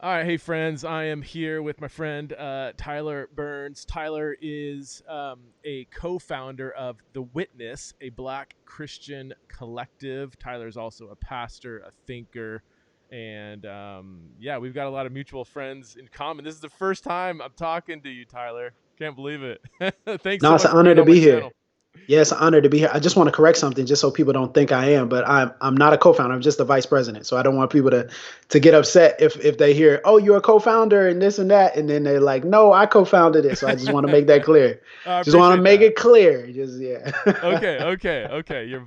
All right, hey friends, I am here with my friend Tyler Burns. Tyler is a co-founder of The Witness, a Black Christian collective. Tyler is also a pastor, a thinker, and yeah, we've got a lot of mutual friends in common. This is the first time I'm talking to you, Tyler. Can't believe it. Thanks No, so it's much an for honor being to on my be here. channel. Yeah, it's an honor to be here. I just want to correct something just so people don't think I am, but I'm not a co-founder. I'm just the vice president. So I don't want people to get upset if they hear, "Oh, you're a co-founder and this and that," and then they're like, "No, I co-founded it." So I just want to make that clear. I Just want to appreciate make that. it clear. Just yeah. Okay. You're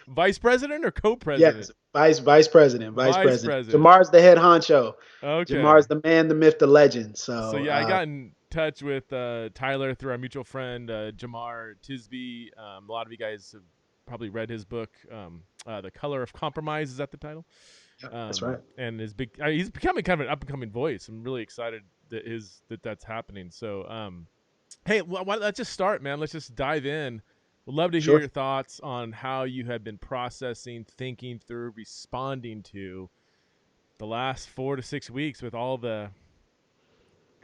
vice president or co-president? Yes, vice president. Vice president. Jamar's the head honcho. Okay. Jamar's the man, the myth, the legend. So So yeah, I got in touch with Tyler through our mutual friend Jamar Tisby. A lot of you guys have probably read his book, "The Color of Compromise." Is that the title? yeah, that's right. And his big, he's becoming kind of an up and coming voice. I'm really excited that's happening. So, hey, let's just start, man. Let's just dive in. Would love to hear Sure. your thoughts on how you have been processing, thinking through, responding to the last 4 to 6 weeks with all the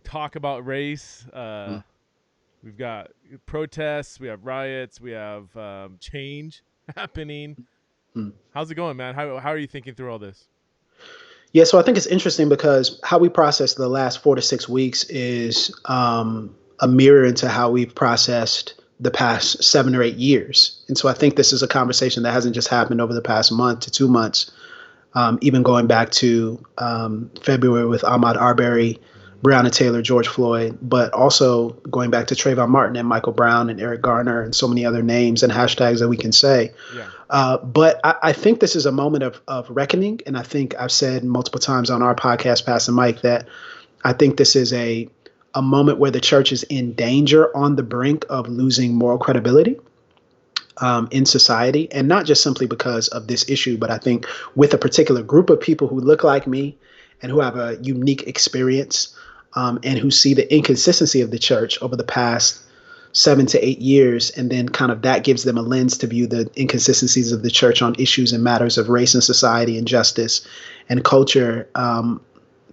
talk about race. Mm, We've got protests, we have riots, we have change happening. mm. How's it going, man? How are you thinking through all this? Yeah, so I think it's interesting because how we process the last 4 to 6 weeks is a mirror into how we've processed the past 7 or 8 years. And so I think this is a conversation that hasn't just happened over the past month to 2 months, even going back to February with Ahmaud Arbery, Breonna Taylor, George Floyd, but also going back to Trayvon Martin and Michael Brown and Eric Garner and so many other names and hashtags that we can say. Yeah. But I think this is a moment of reckoning. And I think I've said multiple times on our podcast, Pastor Mike, that I think this is a moment where the church is in danger on the brink of losing moral credibility in society. And not just simply because of this issue, but I think with a particular group of people who look like me and who have a unique experience and who see the inconsistency of the church over the past 7 to 8 years, and then kind of that gives them a lens to view the inconsistencies of the church on issues and matters of race and society and justice and culture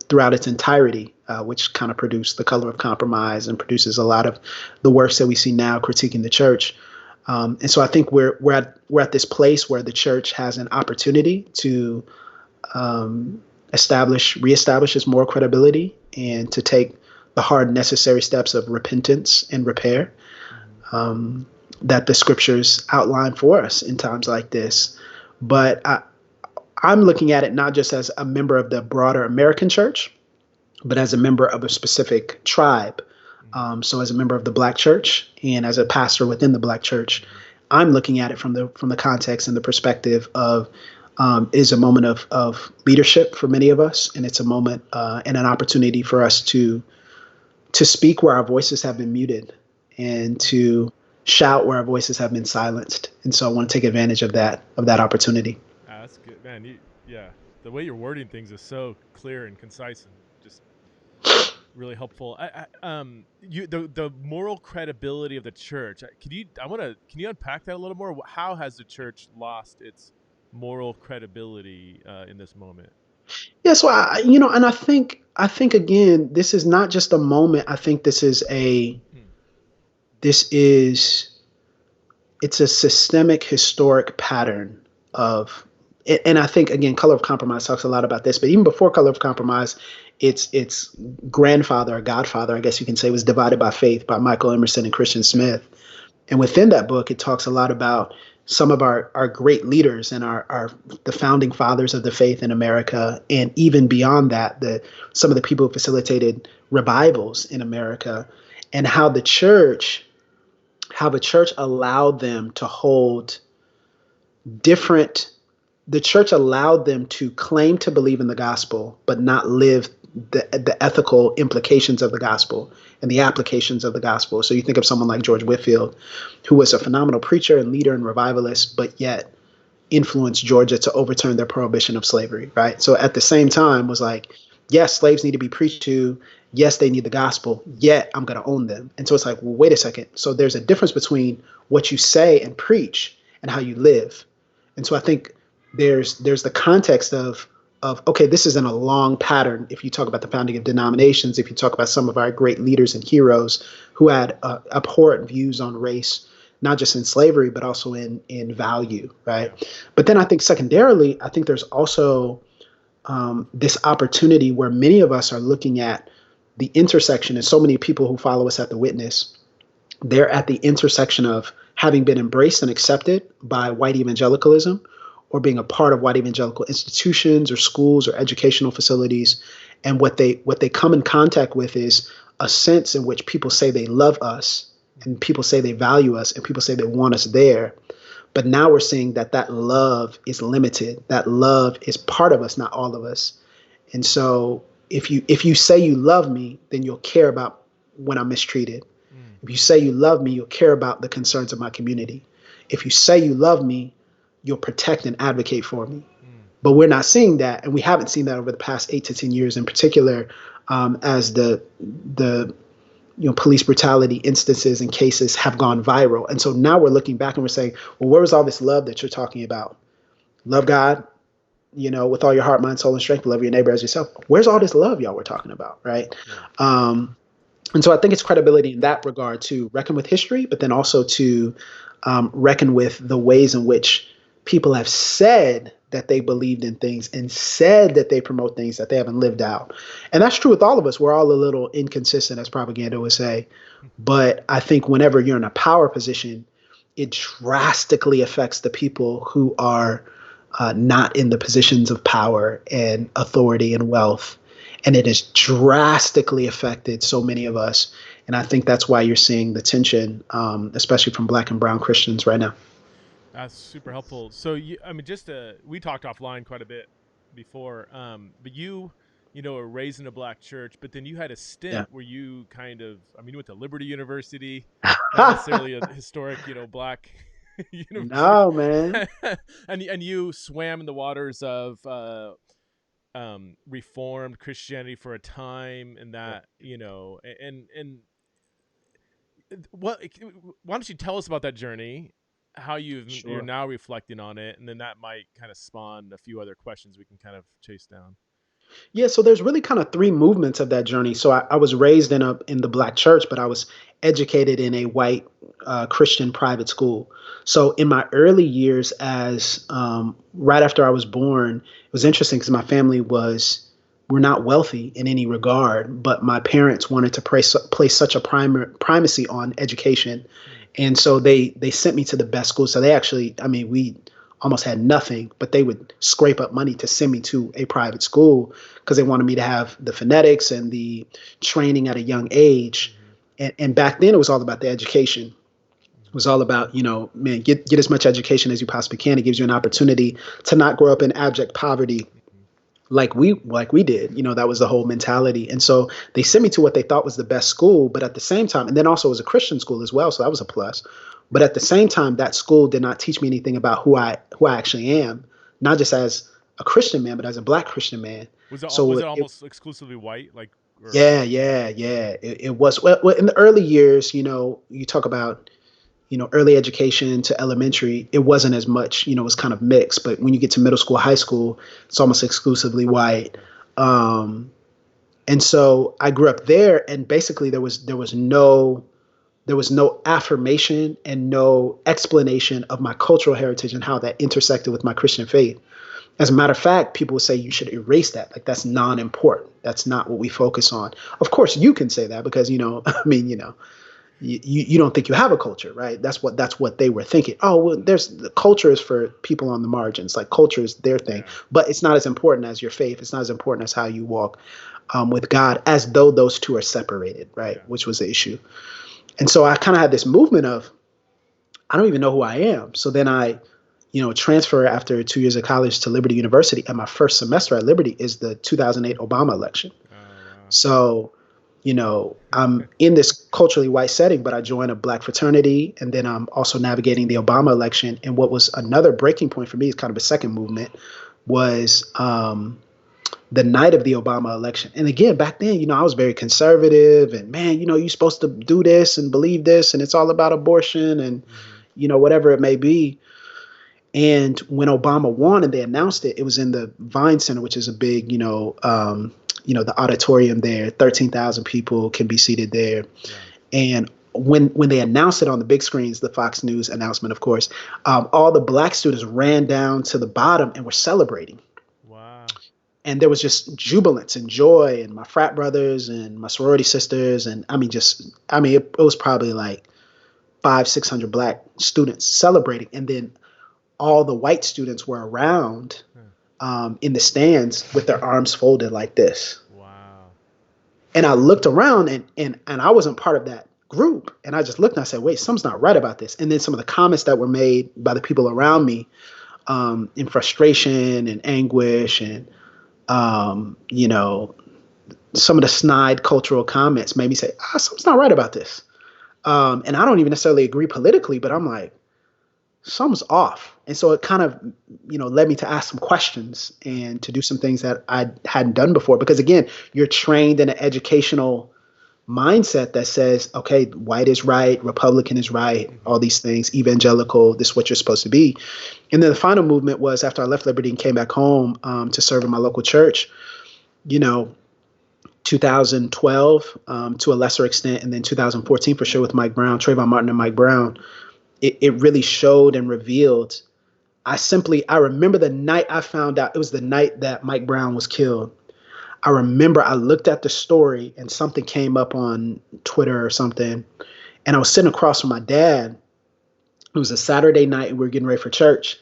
throughout its entirety, which kind of produced The Color of Compromise and produces a lot of the works that we see now critiquing the church. And so I think we're at this place where the church has an opportunity to reestablish its moral credibility and to take the hard necessary steps of repentance and repair that the scriptures outline for us in times like this. But I'm looking at it not just as a member of the broader American church, but as a member of a specific tribe. So as a member of the Black church and as a pastor within the Black church, I'm looking at it from the context and the perspective of it is a moment of leadership for many of us, and it's a moment and an opportunity for us to speak where our voices have been muted and to shout where our voices have been silenced. And so I want to take advantage of that opportunity. That's good, man. Yeah, the way you're wording things is so clear and concise and just really helpful. The moral credibility of the church. Can you unpack that a little more? How has the church lost its moral credibility in this moment? Yeah, so and I think again, this is not just a moment. I think Hmm. this is it's a systemic historic pattern of and I think again Color of Compromise talks a lot about this, but even before Color of Compromise, its grandfather or godfather, I guess you can say, was Divided by Faith by Michael Emerson and Christian Yeah. Smith. And within that book, it talks a lot about some of our great leaders and our the founding fathers of the faith in America, and even beyond that, some of the people who facilitated revivals in America, and how the church allowed them to hold different the church allowed them to claim to believe in the gospel, but not live the ethical implications of the gospel and the applications of the gospel. So you think of someone like George Whitefield, who was a phenomenal preacher and leader and revivalist, but yet influenced Georgia to overturn their prohibition of slavery, right? So at the same time was like, yes, slaves need to be preached to. Yes, they need the gospel, yet I'm going to own them. And so it's like, well, wait a second. So there's a difference between what you say and preach and how you live. And so I think there's the context okay, this isn't a long pattern. If you talk about the founding of denominations, if you talk about some of our great leaders and heroes who had abhorrent views on race, not just in slavery, but also in value, right? Yeah. But then I think secondarily, I think there's also this opportunity where many of us are looking at the intersection, and so many people who follow us at The Witness, they're at the intersection of having been embraced and accepted by white evangelicalism, or being a part of white evangelical institutions or schools or educational facilities. And what they come in contact with is a sense in which people say they love us, and people say they value us, and people say they want us there. But now we're seeing that that love is limited. That love is part of us, not all of us. And so if you say you love me, then you'll care about when I'm mistreated. Mm. If you say you love me, you'll care about the concerns of my community. If you say you love me, you'll protect and advocate for me. Mm. But we're not seeing that, and we haven't seen that over the past 8 to 10 years, in particular, as the police brutality instances and cases have gone viral. And so now we're looking back and we're saying, well, where was all this love that you're talking about? Love God, with all your heart, mind, soul, and strength. Love your neighbor as yourself. Where's all this love y'all were talking about, right? Yeah. And so I think it's credibility in that regard to reckon with history, but then also to reckon with the ways in which people have said that they believed in things and said that they promote things that they haven't lived out. And that's true with all of us. We're all a little inconsistent, as propaganda would say. But I think whenever you're in a power position, it drastically affects the people who are not in the positions of power and authority and wealth. And it has drastically affected so many of us. And I think that's why you're seeing the tension, especially from Black and brown Christians right now. That's super helpful. So we talked offline quite a bit before, but were raised in a Black church, but then you had a Yeah. stint where you you went to Liberty University, not necessarily a historic, Black university, No, man. and you swam in the waters of Reformed Christianity for a time, and that and what why don't you tell us about that journey, how you're Sure. now reflecting on it, and then that might kind of spawn a few other questions we can kind of chase down. Yeah, so there's really kind of three movements of that journey. So I was raised in the Black church, but I was educated in a white Christian private school. So in my early years, as right after I was born, it was interesting because my family we're not wealthy in any regard, but my parents wanted to place such a primacy on education, Mm. and so they sent me to the best school. So they actually, we almost had nothing, but they would scrape up money to send me to a private school because they wanted me to have the phonetics and the training at a young age. Mm-hmm. And back then it was all about the education. It was all about, man, get as much education as you possibly can. It gives you an opportunity to not grow up in abject poverty Mm-hmm. like we did. That was the whole mentality. And so they sent me to what they thought was the best school, but at the same time, and then also it was a Christian school as well, so that was a plus. But at the same time, that school did not teach me anything about who I actually am, not just as a Christian man, but as a Black Christian man. Was So it almost exclusively white, like? Or yeah, yeah, yeah. It was well, in the early years. You talk about early education to elementary. It wasn't as much. It was kind of mixed. But when you get to middle school, high school, it's almost exclusively white. And so I grew up there, and basically there was no affirmation and no explanation of my cultural heritage and how that intersected with my Christian faith. As a matter of fact, people would say you should erase that. Like, that's non-important. That's not what we focus on. Of course, you can say that because, you don't think you have a culture, right? That's what they were thinking. Oh, well, the culture is for people on the margins. Like, culture is their thing, yeah. but it's not as important as your faith. It's not as important as how you walk with God, as though those two are separated, right? Yeah. Which was the issue. And so I kind of had this movement of, I don't even know who I am. So then I, transfer after 2 years of college to Liberty University. And my first semester at Liberty is the 2008 Obama election. Oh, wow. So, I'm in this culturally white setting, but I joined a Black fraternity. And then I'm also navigating the Obama election. And what was another breaking point for me, is kind of a second movement, was the night of the Obama election. And again, back then, I was very conservative, and man, you're supposed to do this and believe this, and it's all about abortion and, Mm-hmm. whatever it may be. And when Obama won and they announced it, it was in the Vine Center, which is a big, the auditorium there. 13,000 people can be seated there. Yeah. And when they announced it on the big screens, the Fox News announcement, of course, all the black students ran down to the bottom and were celebrating. Wow. And there was just jubilance and joy, and my frat brothers and my sorority sisters, and it was probably like 500-600 black students celebrating, and then all the white students were around in the stands with their arms folded like this. Wow. And I looked around, and I wasn't part of that group. And I just looked and I said, wait, something's not right about this. And then some of the comments that were made by the people around me in frustration and anguish and, some of the snide cultural comments made me say, something's not right about this. And I don't even necessarily agree politically, but I'm like, something's off. And so it kind of, led me to ask some questions and to do some things that I hadn't done before. Because again, you're trained in an educational mindset that says, okay, white is right, Republican is right, all these things, evangelical, this is what you're supposed to be. And then the final movement was after I left Liberty and came back home to serve in my local church, 2012 to a lesser extent, and then 2014 for sure with Mike Brown, Trayvon Martin and Mike Brown. It really showed and revealed. I remember the night I found out, it was the night that Mike Brown was killed. I remember I looked at the story and something came up on Twitter or something. And I was sitting across from my dad. It was a Saturday night and we were getting ready for church.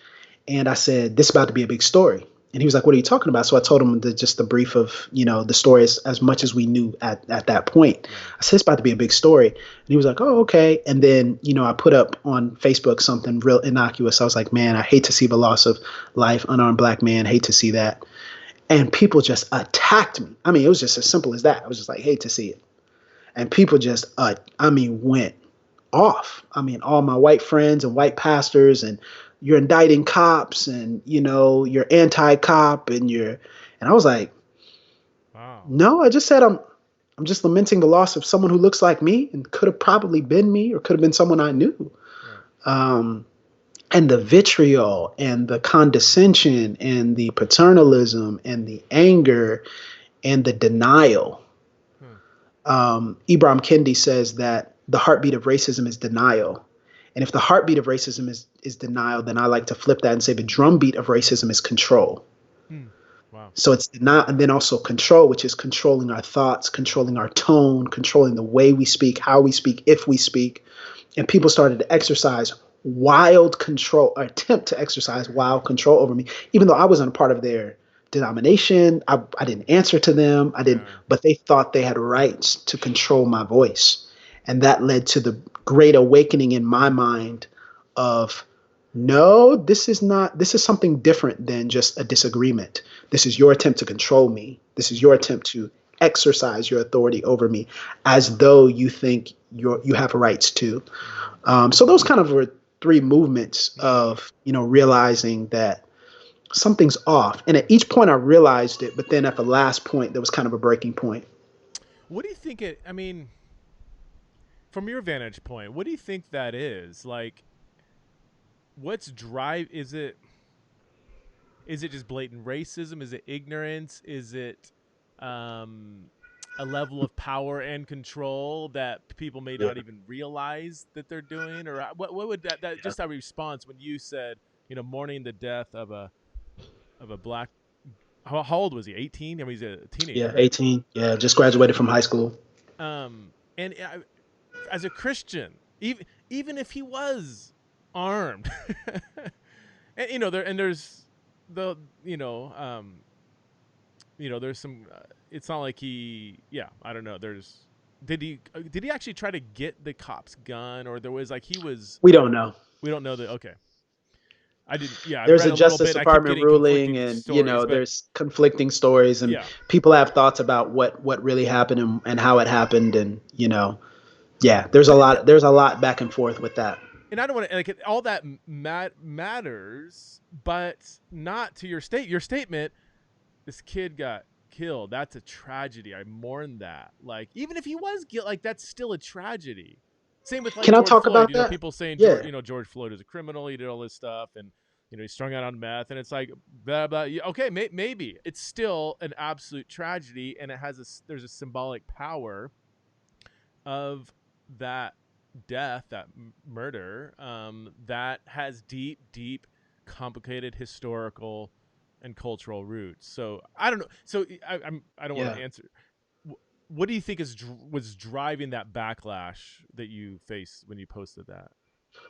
And I said, this is about to be a big story. And he was like, what are you talking about? So I told him just the brief of, the story as much as we knew at that point. I said, it's about to be a big story. And he was like, oh, okay. And then, I put up on Facebook something real innocuous. I was like, man, I hate to see the loss of life, unarmed black man, hate to see that. And people just attacked me. I mean, it was just as simple as that. I was just like, hate to see it. And people just, went off. I mean, all my white friends and white pastors, and you're indicting cops, and, you're anti-cop, and I was like, wow. No, I just said, I'm just lamenting the loss of someone who looks like me and could have probably been me or could have been someone I knew. Right. And the vitriol and the condescension and the paternalism and the anger and the denial. Ibram Kendi says that the heartbeat of racism is denial. And if the heartbeat of racism is denial, then I like to flip that and say the drumbeat of racism is control. Wow. So it's denial, and then also control, which is controlling our thoughts, controlling our tone, controlling the way we speak, how we speak, if we speak. And people started to exercise wild control, or attempt to exercise wild control over me, even though I wasn't a part of their denomination. I didn't answer to them. But they thought they had rights to control my voice. And that led to the great awakening in my mind of, no, this is something different than just a disagreement. This is your attempt to control me. This is your attempt to exercise your authority over me as though you think you have rights to. So those kind of were three movements of, realizing that something's off. And at each point I realized it, but then at the last point, there was kind of a breaking point. What do you think from your vantage point, what do you think that is? Like, is it just blatant racism? Is it ignorance? Is it a level of power and control that people may not even realize that they're doing? Or what would that just a response when you said, mourning the death of a black, how old was he? 18? I mean, he's a teenager. Yeah, 18. Yeah, just graduated from high school. And as a Christian, even if he was armed, and there's the there's some. It's not like I don't know. Did he actually try to get the cop's gun, or there was he was? We don't know. We don't know that. Okay. I didn't. Yeah, there's a Justice Department ruling, and stories, there's conflicting stories, and people have thoughts about what really happened and how it happened, and there's a lot back and forth with that. And I don't want to all that matters, but not to your statement. This kid got killed. That's a tragedy. I mourn that. Even if he was guilty, that's still a tragedy. Same with Can George I talk Floyd, about that? People saying George Floyd is a criminal. He did all this stuff, and he's strung out on meth, and it's like blah blah. Okay, maybe it's still an absolute tragedy, and there's a symbolic power of that death, that murder, that has deep, deep, complicated historical and cultural roots. So I don't know. So I don't want Yeah. to answer. What do you think was driving that backlash that you faced when you posted that?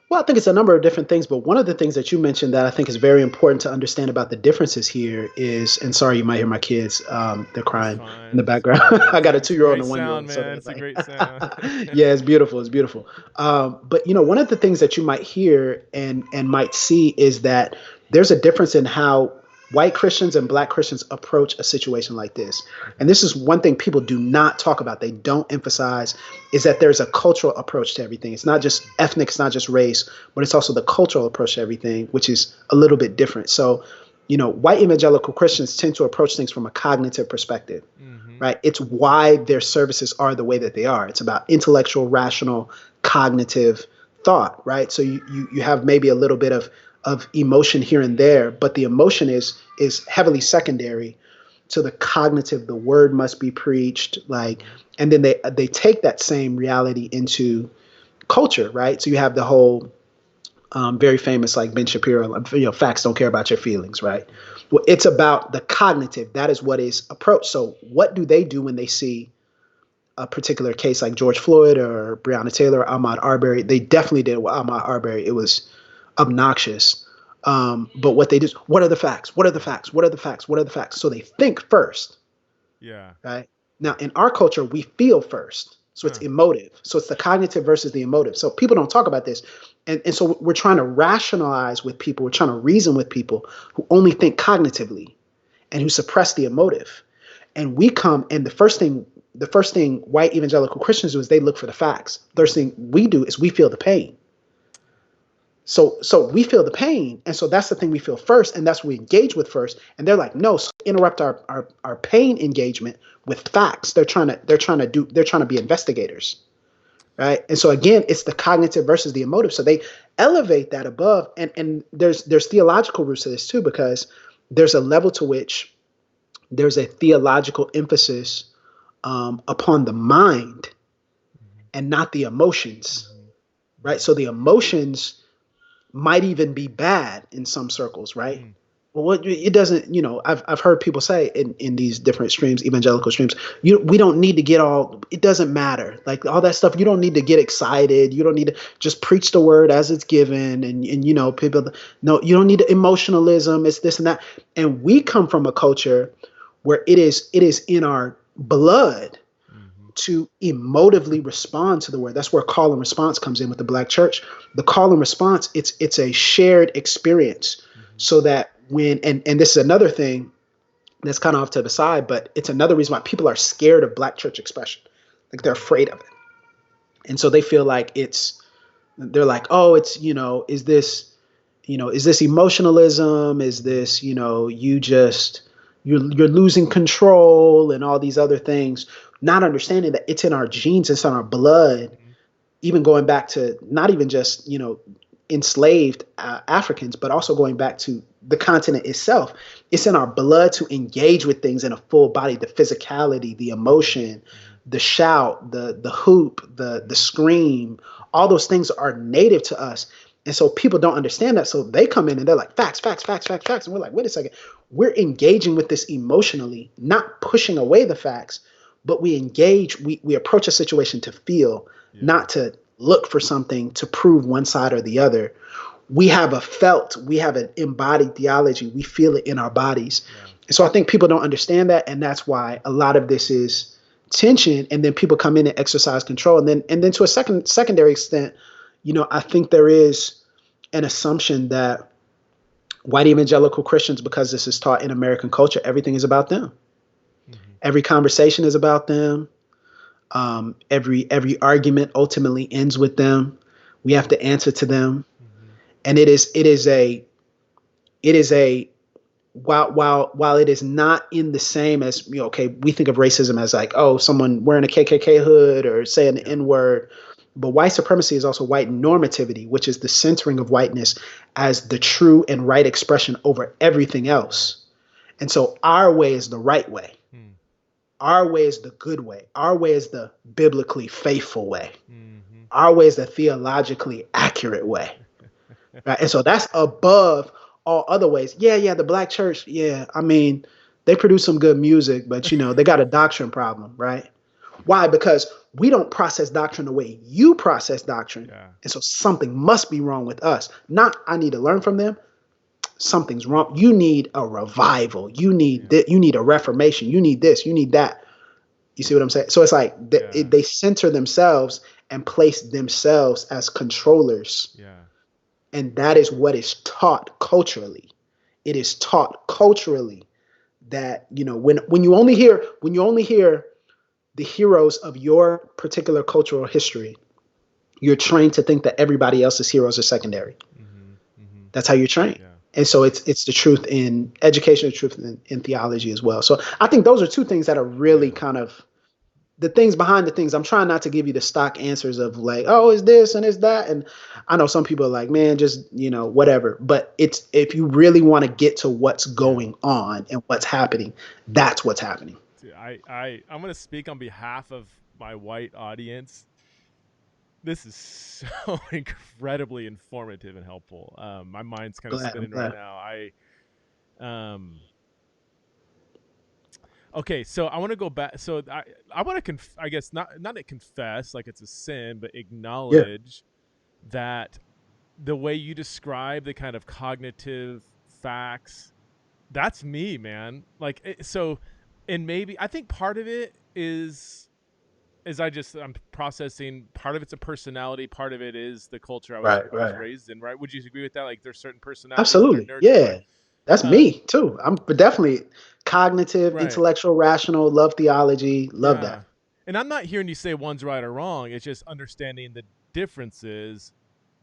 Well, I think it's a number of different things, but one of the things that you mentioned that I think is very important to understand about the differences here is, and sorry, you might hear my kids, they're It's crying in the fine. It's background. fine. I got a It's a 2-year-old great and a 1-year-old, sound, so man. they're It's a like, great sound. yeah, it's beautiful. It's beautiful. But one of the things that you might hear and might see is that there's a difference in how white Christians and black Christians approach a situation like this. And this is one thing people do not talk about. They don't emphasize is that there's a cultural approach to everything. It's not just ethnic, it's not just race, but it's also the cultural approach to everything, which is a little bit different. So, white evangelical Christians tend to approach things from a cognitive perspective, Mm-hmm. right? It's why their services are the way that they are. It's about intellectual, rational, cognitive thought, right? So you have maybe a little bit of emotion here and there, but the emotion is heavily secondary to the cognitive. The word must be preached, and then they take that same reality into culture, right? So you have the whole very famous like Ben Shapiro, facts don't care about your feelings, right? Well, it's about the cognitive. That is what is approached. So what do they do when they see a particular case like George Floyd or Breonna Taylor or Ahmaud Arbery? They definitely did with Ahmaud Arbery. It was obnoxious. But what they do is, what are the facts? What are the facts? What are the facts? What are the facts? So they think first, Yeah. right? Now, in our culture, we feel first. So it's emotive. So it's the cognitive versus the emotive. So people don't talk about this. And so we're trying to rationalize with people. We're trying to reason with people who only think cognitively and who suppress the emotive. And we come, and the first thing white evangelical Christians do is they look for the facts. The first thing we do is we feel the pain. So we feel the pain, and so that's the thing we feel first, and that's what we engage with first. And they're like, no, so interrupt our pain engagement with facts. They're trying to be investigators, right? And so again, it's the cognitive versus the emotive. So they elevate that above, and there's theological roots to this too, because there's a level to which there's a theological emphasis upon the mind and not the emotions, right? So the emotions might even be bad in some circles, right? Well, it doesn't, I've heard people say in these different streams, evangelical streams, we don't need to get it doesn't matter. Like all that stuff, you don't need to get excited. You don't need to just preach the word as it's given. And people, no, you don't need emotionalism. It's this and that. And we come from a culture where it is in our blood to emotively respond to the word. That's where call and response comes in with the black church. The call and response, it's a shared experience. So that when, and this is another thing that's kind of off to the side, but it's another reason why people are scared of black church expression. Like they're afraid of it. And so they feel like they're like, oh, it's, is this emotionalism? Is this, you're losing control and all these other things, not understanding that it's in our genes, it's in our blood, even going back to not even just, enslaved Africans, but also going back to the continent itself. It's in our blood to engage with things in a full body, the physicality, the emotion, the shout, the hoop, the scream, all those things are native to us. And so people don't understand that. So they come in and they're like, facts, facts, facts, facts, facts. And we're like, wait a second. We're engaging with this emotionally, not pushing away the facts, but we engage, we approach a situation to feel, not to look for something to prove one side or the other. We have an embodied theology. We feel it in our bodies. Yeah. And so I think people don't understand that. And that's why a lot of this is tension. And then people come in and exercise control. And then to a secondary extent, I think there is an assumption that white evangelical Christians, because this is taught in American culture, everything is about them. Every conversation is about them. Every argument ultimately ends with them. We have to answer to them. And it is a while it is not in the same as, okay, we think of racism as like, oh, someone wearing a KKK hood or saying the N-word. But white supremacy is also white normativity, which is the centering of whiteness as the true and right expression over everything else. And so our way is the right way. Hmm. Our way is the good way. Our way is the biblically faithful way. Mm-hmm. Our way is the theologically accurate way. Right? And so that's above all other ways. Yeah, the black church, yeah, I mean, they produce some good music, but they got a doctrine problem, right? Why? Because we don't process doctrine the way you process doctrine. Yeah. And so something must be wrong with us. Not I need to learn from them. Something's wrong. You need a revival. You need you need a reformation. You need this. You need that. You see what I'm saying? So it's like they center themselves and place themselves as controllers. Yeah. And that is what is taught culturally. It is taught culturally that, when you only hear the heroes of your particular cultural history, you're trained to think that everybody else's heroes are secondary. Mm-hmm. Mm-hmm. That's how you're trained. Yeah. And so it's the truth in education, the truth in theology as well. So I think those are two things that are really kind of the things behind the things. I'm trying not to give you the stock answers of like, oh, it's this and it's that. And I know some people are like, man, just, whatever. But it's, if you really want to get to what's going on and what's happening, that's what's happening. Dude, I'm going to speak on behalf of my white audience. This is so incredibly informative and helpful. My mind's kind of spinning right now. Okay, so I want to go back. So I want to I guess not confess like it's a sin, but acknowledge that the way you describe the kind of cognitive facts, that's me, man. Like so, and maybe I think part of it is I'm processing. Part of it's a personality. Part of it is the culture I was raised in. Right? Would you agree with that? Like there's certain personalities. Absolutely. That are yeah. right? That's me too. I'm definitely cognitive, intellectual, rational, love theology, love that. And I'm not hearing you say one's right or wrong. It's just understanding the differences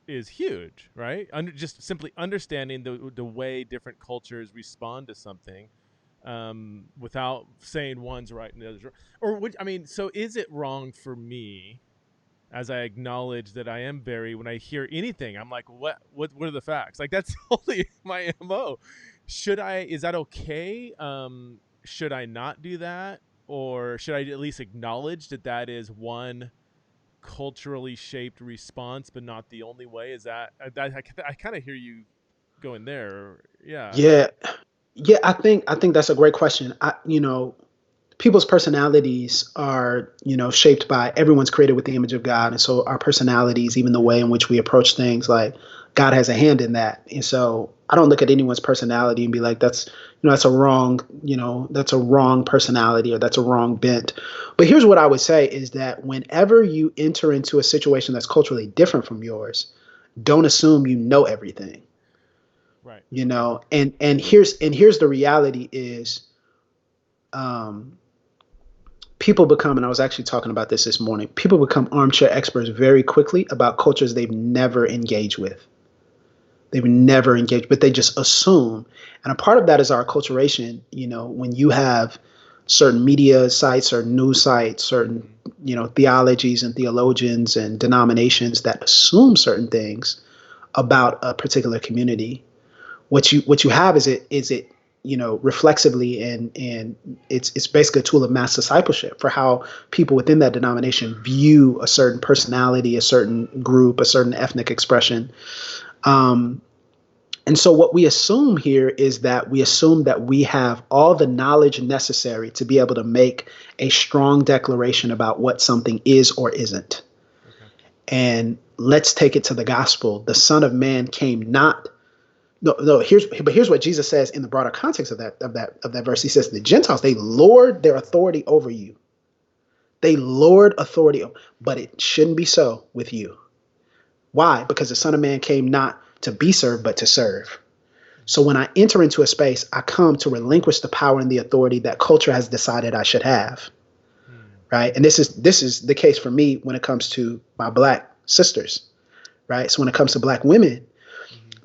is huge, right? Just simply understanding the way different cultures respond to something, without saying one's right and the other's wrong. Or so is it wrong for me, as I acknowledge that I am when I hear anything, I'm like, what are the facts? Like that's totally my MO. Is that okay? Should I not do that? Or should I at least acknowledge that is one culturally shaped response, but not the only way? Is that, I kind of hear you going there. Yeah. Yeah. I think that's a great question. People's personalities are, shaped by, everyone's created with the image of God. And so our personalities, even the way in which we approach things, like God has a hand in that. And so I don't look at anyone's personality and be like, that's a wrong, that's a wrong personality or that's a wrong bent. But here's what I would say is that whenever you enter into a situation that's culturally different from yours, don't assume you know everything. Right. And here's the reality is, people become, and I was actually talking about this morning, people become armchair experts very quickly about cultures they've never engaged with. They've never engaged, but they just assume. And a part of that is our acculturation. When you have certain media sites, certain news sites, certain, theologies and theologians and denominations that assume certain things about a particular community, what you have is it reflexively, and it's basically a tool of mass discipleship for how people within that denomination view a certain personality, a certain group, a certain ethnic expression. And so what we assume here is that we have all the knowledge necessary to be able to make a strong declaration about what something is or isn't. Okay. And let's take it to the gospel. The Son of Man came not. No. Here's what Jesus says in the broader context of that verse. He says the Gentiles, they lord their authority over you. They lord authority, but it shouldn't be so with you. Why? Because the Son of Man came not to be served, but to serve. So when I enter into a space, I come to relinquish the power and the authority that culture has decided I should have. Right? And this is the case for me when it comes to my Black sisters. Right? So when it comes to Black women,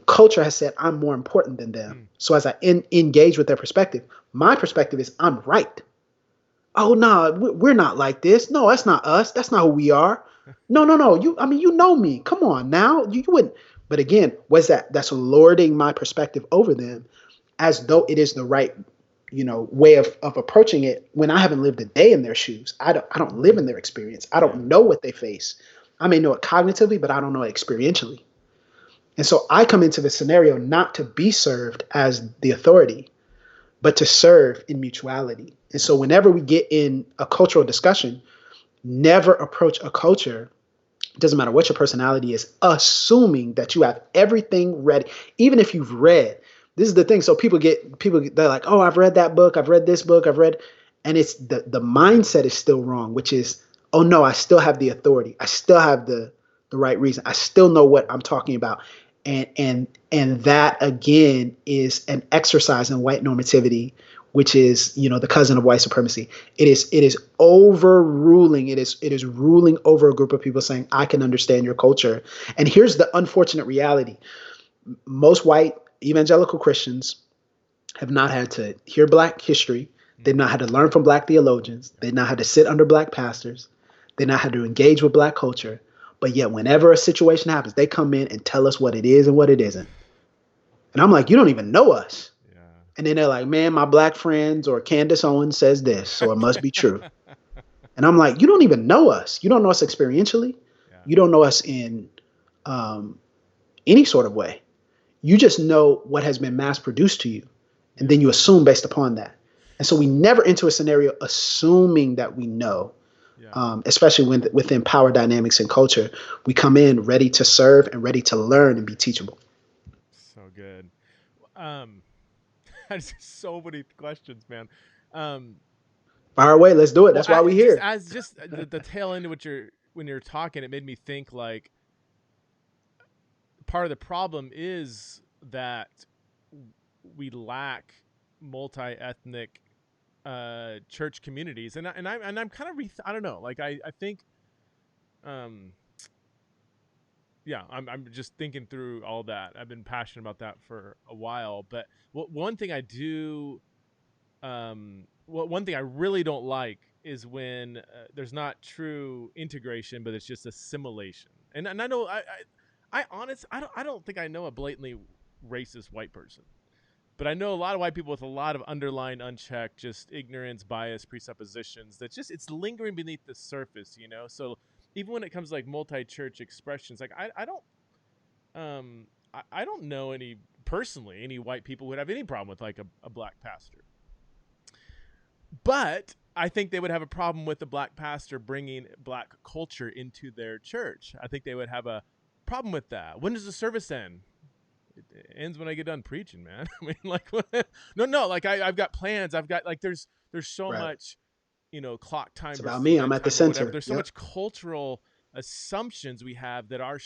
culture has said I'm more important than them. So as I engage with their perspective, my perspective is I'm right. Oh, no, we're not like this. No, that's not us. That's not who we are. No. I mean, you know me. Come on now. You wouldn't. But again, that's lording my perspective over them as though it is the right, way of approaching it when I haven't lived a day in their shoes. I don't live in their experience. I Yeah. don't know what they face. I may know it cognitively, but I don't know it experientially. And so I come into the scenario not to be served as the authority, but to serve in mutuality. And so whenever we get in a cultural discussion, never approach a culture, it doesn't matter what your personality is, assuming that you have everything ready. Even if you've read, this is the thing. So they're like, oh, I've read that book, I've read this book, and it's the mindset is still wrong, which is, oh no, I still have the authority, I still have the right reason, I still know what I'm talking about. And that again is an exercise in white normativity, which is, the cousin of white supremacy. It is overruling. It is ruling over a group of people saying, I can understand your culture. And here's the unfortunate reality: most white evangelical Christians have not had to hear Black history. They've not had to learn from Black theologians. They've not had to sit under Black pastors. They've not had to engage with Black culture. But yet, whenever a situation happens, they come in and tell us what it is and what it isn't. And I'm like, you don't even know us. Yeah. And then they're like, man, my Black friends or Candace Owens says this, so it must be true. And I'm like, you don't even know us. You don't know us experientially. Yeah. You don't know us in um, any sort of way. You just know what has been mass produced to you. And then you assume based upon that. And so we never enter a scenario assuming that we know, Yeah. especially within power dynamics and culture. We come in ready to serve and ready to learn and be teachable. So good. Um, There's so many questions, man. Um, Fire away, let's do it. well, That's why we're just here. as just the tail end of what when you're talking, it made me think like part of the problem is that we lack multi-ethnic church communities, and I'm kind of I don't know, like I think um yeah, I'm just thinking through all that. I've been passionate about that for a while, but one thing I do one thing I really don't like is when there's not true integration, but it's just assimilation. And I know I don't think I know a blatantly racist white person, but I know a lot of white people with a lot of underlying unchecked just ignorance, bias, presuppositions that just it's lingering beneath the surface, you know. So even when it comes to like multi-church expressions, like I don't know any personally any white people who would have any problem with like a black pastor. But I think they would have a problem with the black pastor bringing black culture into their church. I think they would have a problem with that. When does the service end? It ends when I get done preaching, man. I mean, like, no, like I've got plans. I've got like, there's so Right. much, clock time It's about versus me. I'm event at the time or whatever. center. There's so Yep. much cultural assumptions we have that are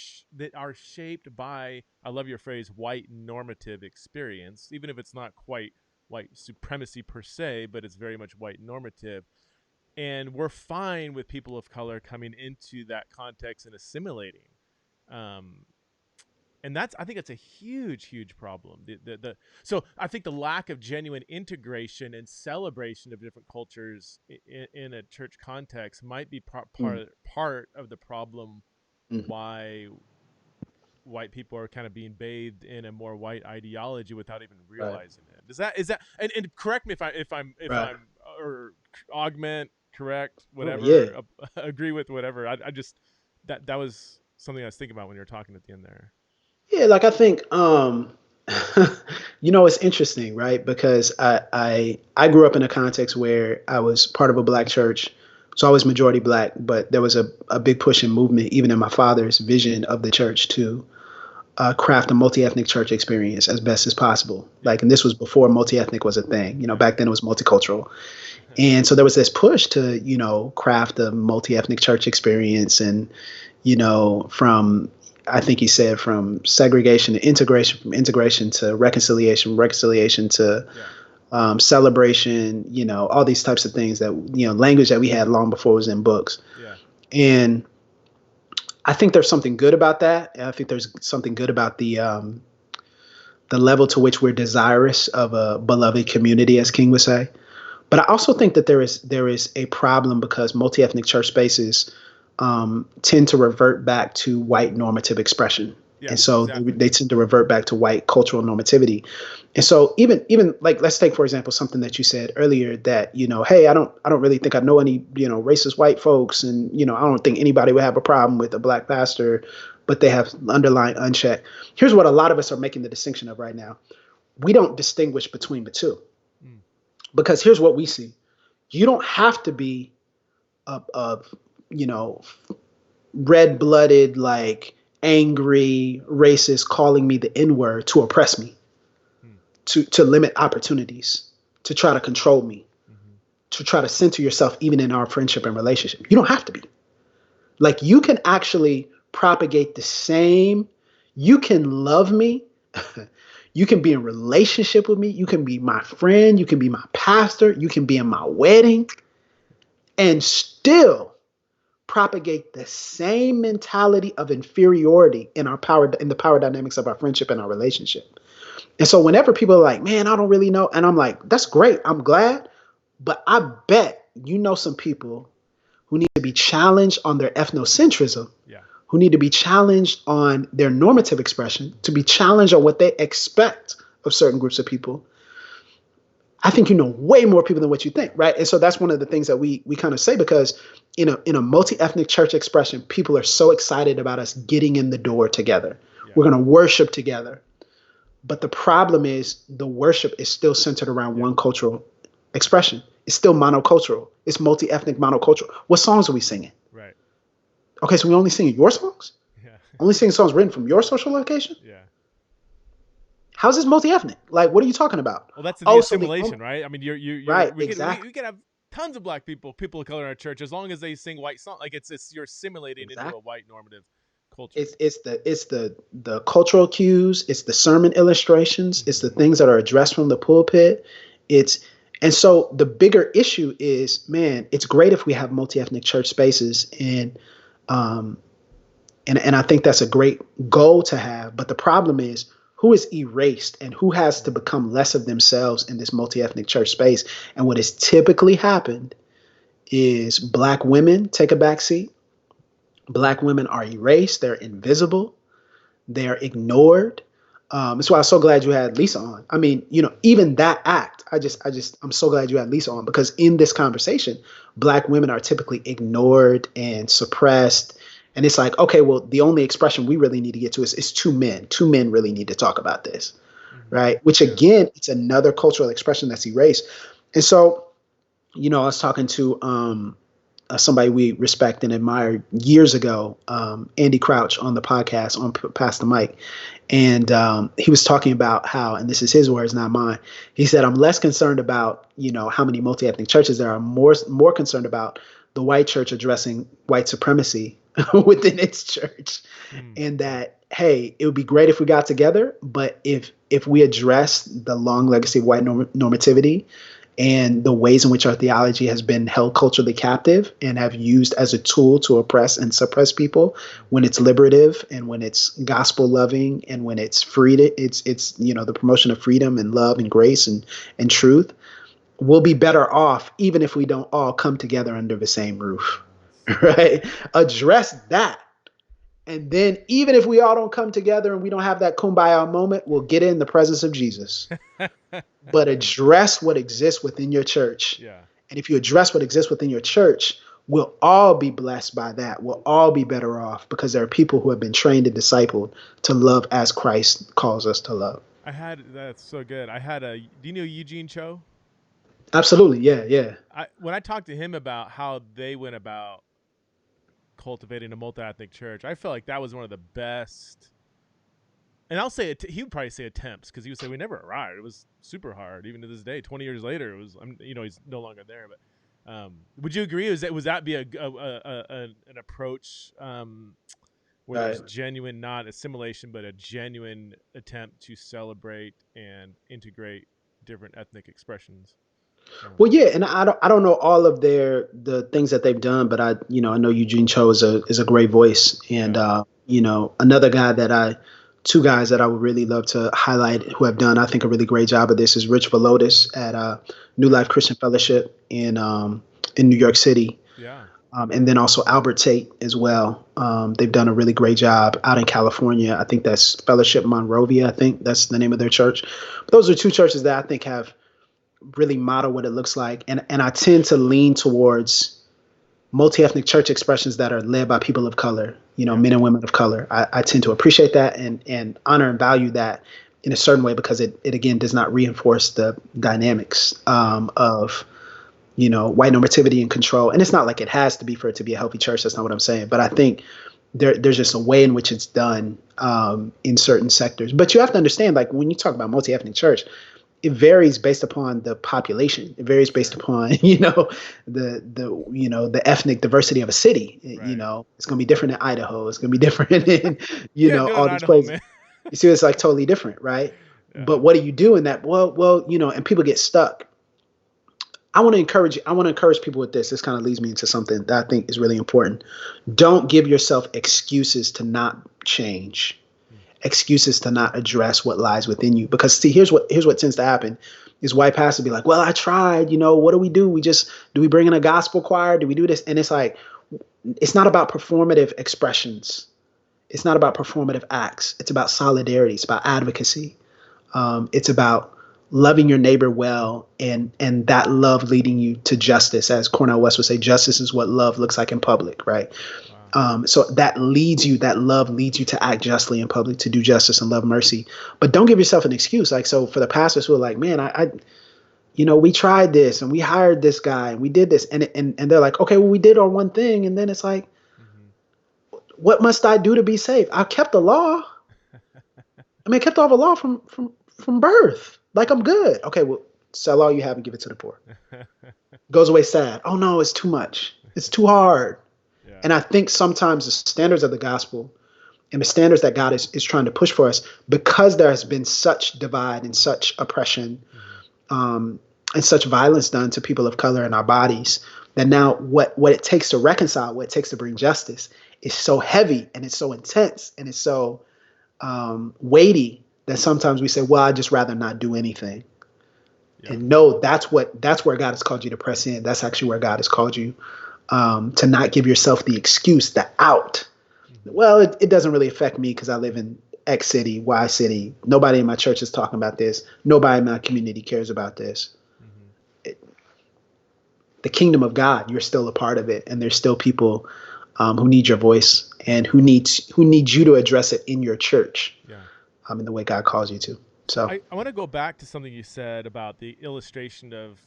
shaped by, I love your phrase, white normative experience, even if it's not quite white supremacy per se, but it's very much white normative. And we're fine with people of color coming into that context and assimilating. Um, and I think it's a huge problem. So I think the lack of genuine integration and celebration of different cultures in a church context might be Mm, part of the problem mhm. why white people are kind of being bathed in a more white ideology without even Right. realizing it. Is that and correct me if Right. I'm or augment, correct, Oh yeah. whatever, agree with whatever. I just that was something I was thinking about when you were talking at the end there. Yeah, like I think it's interesting, right? Because I grew up in a context where I was part of a Black church. So I was majority Black, but there was a big push and movement, even in my father's vision of the church, to craft a multi-ethnic church experience as best as possible. Yeah. Like, and this was before multi-ethnic was a thing. Back then it was multicultural. And so there was this push to, craft a multi-ethnic church experience. And, from, I think he said, from segregation to integration, from integration to reconciliation, from reconciliation to Yeah. celebration, all these types of things that, language that we had long before it was in books. Yeah. And I think there's something good about that. And I think there's something good about the level to which we're desirous of a beloved community, as King would say. But I also think that there is a problem because multi-ethnic church spaces tend to revert back to white normative expression. Yeah, And so exactly. they tend to revert back to white cultural normativity. And so even like, let's take, for example, something that you said earlier that, hey, I don't really think I know any, racist white folks. And, I don't think anybody would have a problem with a black pastor, but they have underlying unchecked. Here's what a lot of us are making the distinction of right now. We don't distinguish between the two, because here's what we see. You don't have to be a red-blooded, like angry racist calling me the N-word to oppress me, to limit opportunities, to try to control me, to try to center yourself even in our friendship and relationship. You don't have to be. Like, you can actually propagate the same. You can love me. You can be in relationship with me. You can be my friend. You can be my pastor. You can be in my wedding and still propagate the same mentality of inferiority in the power dynamics of our friendship and our relationship. And so whenever people are like, man, I don't really know. And I'm like, that's great. I'm glad. But I bet some people who need to be challenged on their ethnocentrism, who need to be challenged on their normative expression, to be challenged on what they expect of certain groups of people. I think you know way more people than what you think, right? And so that's one of the things that we kind of say, because in a multi-ethnic church expression, people are so excited about us getting in the door together. Yeah. We're going to worship together. But the problem is the worship is still centered around one cultural expression. It's still monocultural. It's multi-ethnic monocultural. What songs are we singing? Right. Okay, so we only sing your songs? Yeah. Only sing songs written from your social location? Yeah. How's this multi-ethnic? Like, what are you talking about? Well, that's the assimilation, right? I mean, you're right. We exactly. We can have tons of black people of color in our church, as long as they sing white songs. Like, it's you're assimilating into a white normative culture. It's the cultural cues. It's the sermon illustrations. It's the things that are addressed from the pulpit. And so the bigger issue is, man, it's great if we have multi-ethnic church spaces, and I think that's a great goal to have. But the problem is, who is erased and who has to become less of themselves in this multi-ethnic church space? And what has typically happened is black women take a back seat. Black women are erased. They're invisible. They're ignored. That's why I'm so glad you had Lisa on. I mean, even that act, I'm so glad you had Lisa on, because in this conversation, black women are typically ignored and suppressed. And it's like, okay, well, the only expression we really need to get to is two men. Two men really need to talk about this, right? Which, again, it's another cultural expression that's erased. And so, I was talking to somebody we respect and admire years ago, Andy Crouch, on the podcast, on Pass the Mic. And he was talking about how, and this is his words, not mine, he said, I'm less concerned about, how many multi-ethnic churches there are, more concerned about the white church addressing white supremacy within its church. And that, hey, it would be great if we got together, but if we address the long legacy of white normativity and the ways in which our theology has been held culturally captive and have used as a tool to oppress and suppress people, when it's liberative and when it's gospel loving and when it's it's the promotion of freedom and love and grace and truth, we'll be better off even if we don't all come together under the same roof. Right? Address that. And then even if we all don't come together and we don't have that kumbaya moment, we'll get in the presence of Jesus. But address what exists within your church. Yeah. And if you address what exists within your church, we'll all be blessed by that. We'll all be better off, because there are people who have been trained and discipled to love as Christ calls us to love. That's so good. Do you know Eugene Cho? Absolutely. Yeah. When I talked to him about how they went about cultivating a multi-ethnic church, I felt like that was one of the best, and I'll say it, he would probably say attempts, because he would say we never arrived. It was super hard, even to this day. 20 years later, it was, he's no longer there. But would you agree? Was that be an approach where there's genuine, not assimilation, but a genuine attempt to celebrate and integrate different ethnic expressions? Well, yeah, and I don't know all of the things that they've done, but I know Eugene Cho is a great voice, and two guys that I would really love to highlight who have done, I think, a really great job of this is Rich Velotis at New Life Christian Fellowship in New York City. Yeah. And then also Albert Tate as well. They've done a really great job out in California. I think that's Fellowship Monrovia. I think that's the name of their church. But those are two churches that I think have really modeled what it looks like. And I tend to lean towards multi-ethnic church expressions that are led by people of color, men and women of color. I tend to appreciate that and honor and value that in a certain way, because it again does not reinforce the dynamics of white normativity and control. And it's not like it has to be for it to be a healthy church. That's not what I'm saying. But I think there's just a way in which it's done in certain sectors. But you have to understand, like when you talk about multi-ethnic church, it varies based upon the population. It varies based upon, the ethnic diversity of a city. Right. It's going to be different in Idaho. It's going to be different in, all these places. You see, it's like totally different, right? Yeah. But what do you do in that? Well, and people get stuck. I want to encourage people with this. This kind of leads me into something that I think is really important. Don't give yourself excuses to not change, excuses to not address what lies within you. Because see, here's what tends to happen is white pastors be like, well, I tried, what do? Do we bring in a gospel choir? Do we do this? And it's like, it's not about performative expressions. It's not about performative acts. It's about solidarity. It's about advocacy. It's about loving your neighbor well, and that love leading you to justice. As Cornel West would say, justice is what love looks like in public, right? Wow. So that love leads you to act justly in public, to do justice and love mercy. But don't give yourself an excuse. Like, so for the pastors who are like, man, I we tried this and we hired this guy and we did this, and they're like, okay, well, we did our one thing. And then it's like, what must I do to be saved? I kept the law. I kept all the law from birth. Like, I'm good. Okay, well, sell all you have and give it to the poor. Goes away sad. Oh no, it's too much. It's too hard. Yeah. And I think sometimes the standards of the gospel and the standards that God is trying to push for us, because there has been such divide and such oppression, and such violence done to people of color in our bodies, that now what it takes to reconcile, what it takes to bring justice is so heavy and it's so intense and it's so weighty that sometimes we say, well, I'd just rather not do anything. Yeah. And no, that's where God has called you to press in. That's actually where God has called you to not give yourself the excuse, the out. Mm-hmm. Well, it doesn't really affect me because I live in X city, Y city. Nobody in my church is talking about this. Nobody in my community cares about this. Mm-hmm. The kingdom of God, you're still a part of it. And there's still people who need your voice and who need you to address it in your church. Yeah. In the way God calls you to. So I want to go back to something you said about the illustration of,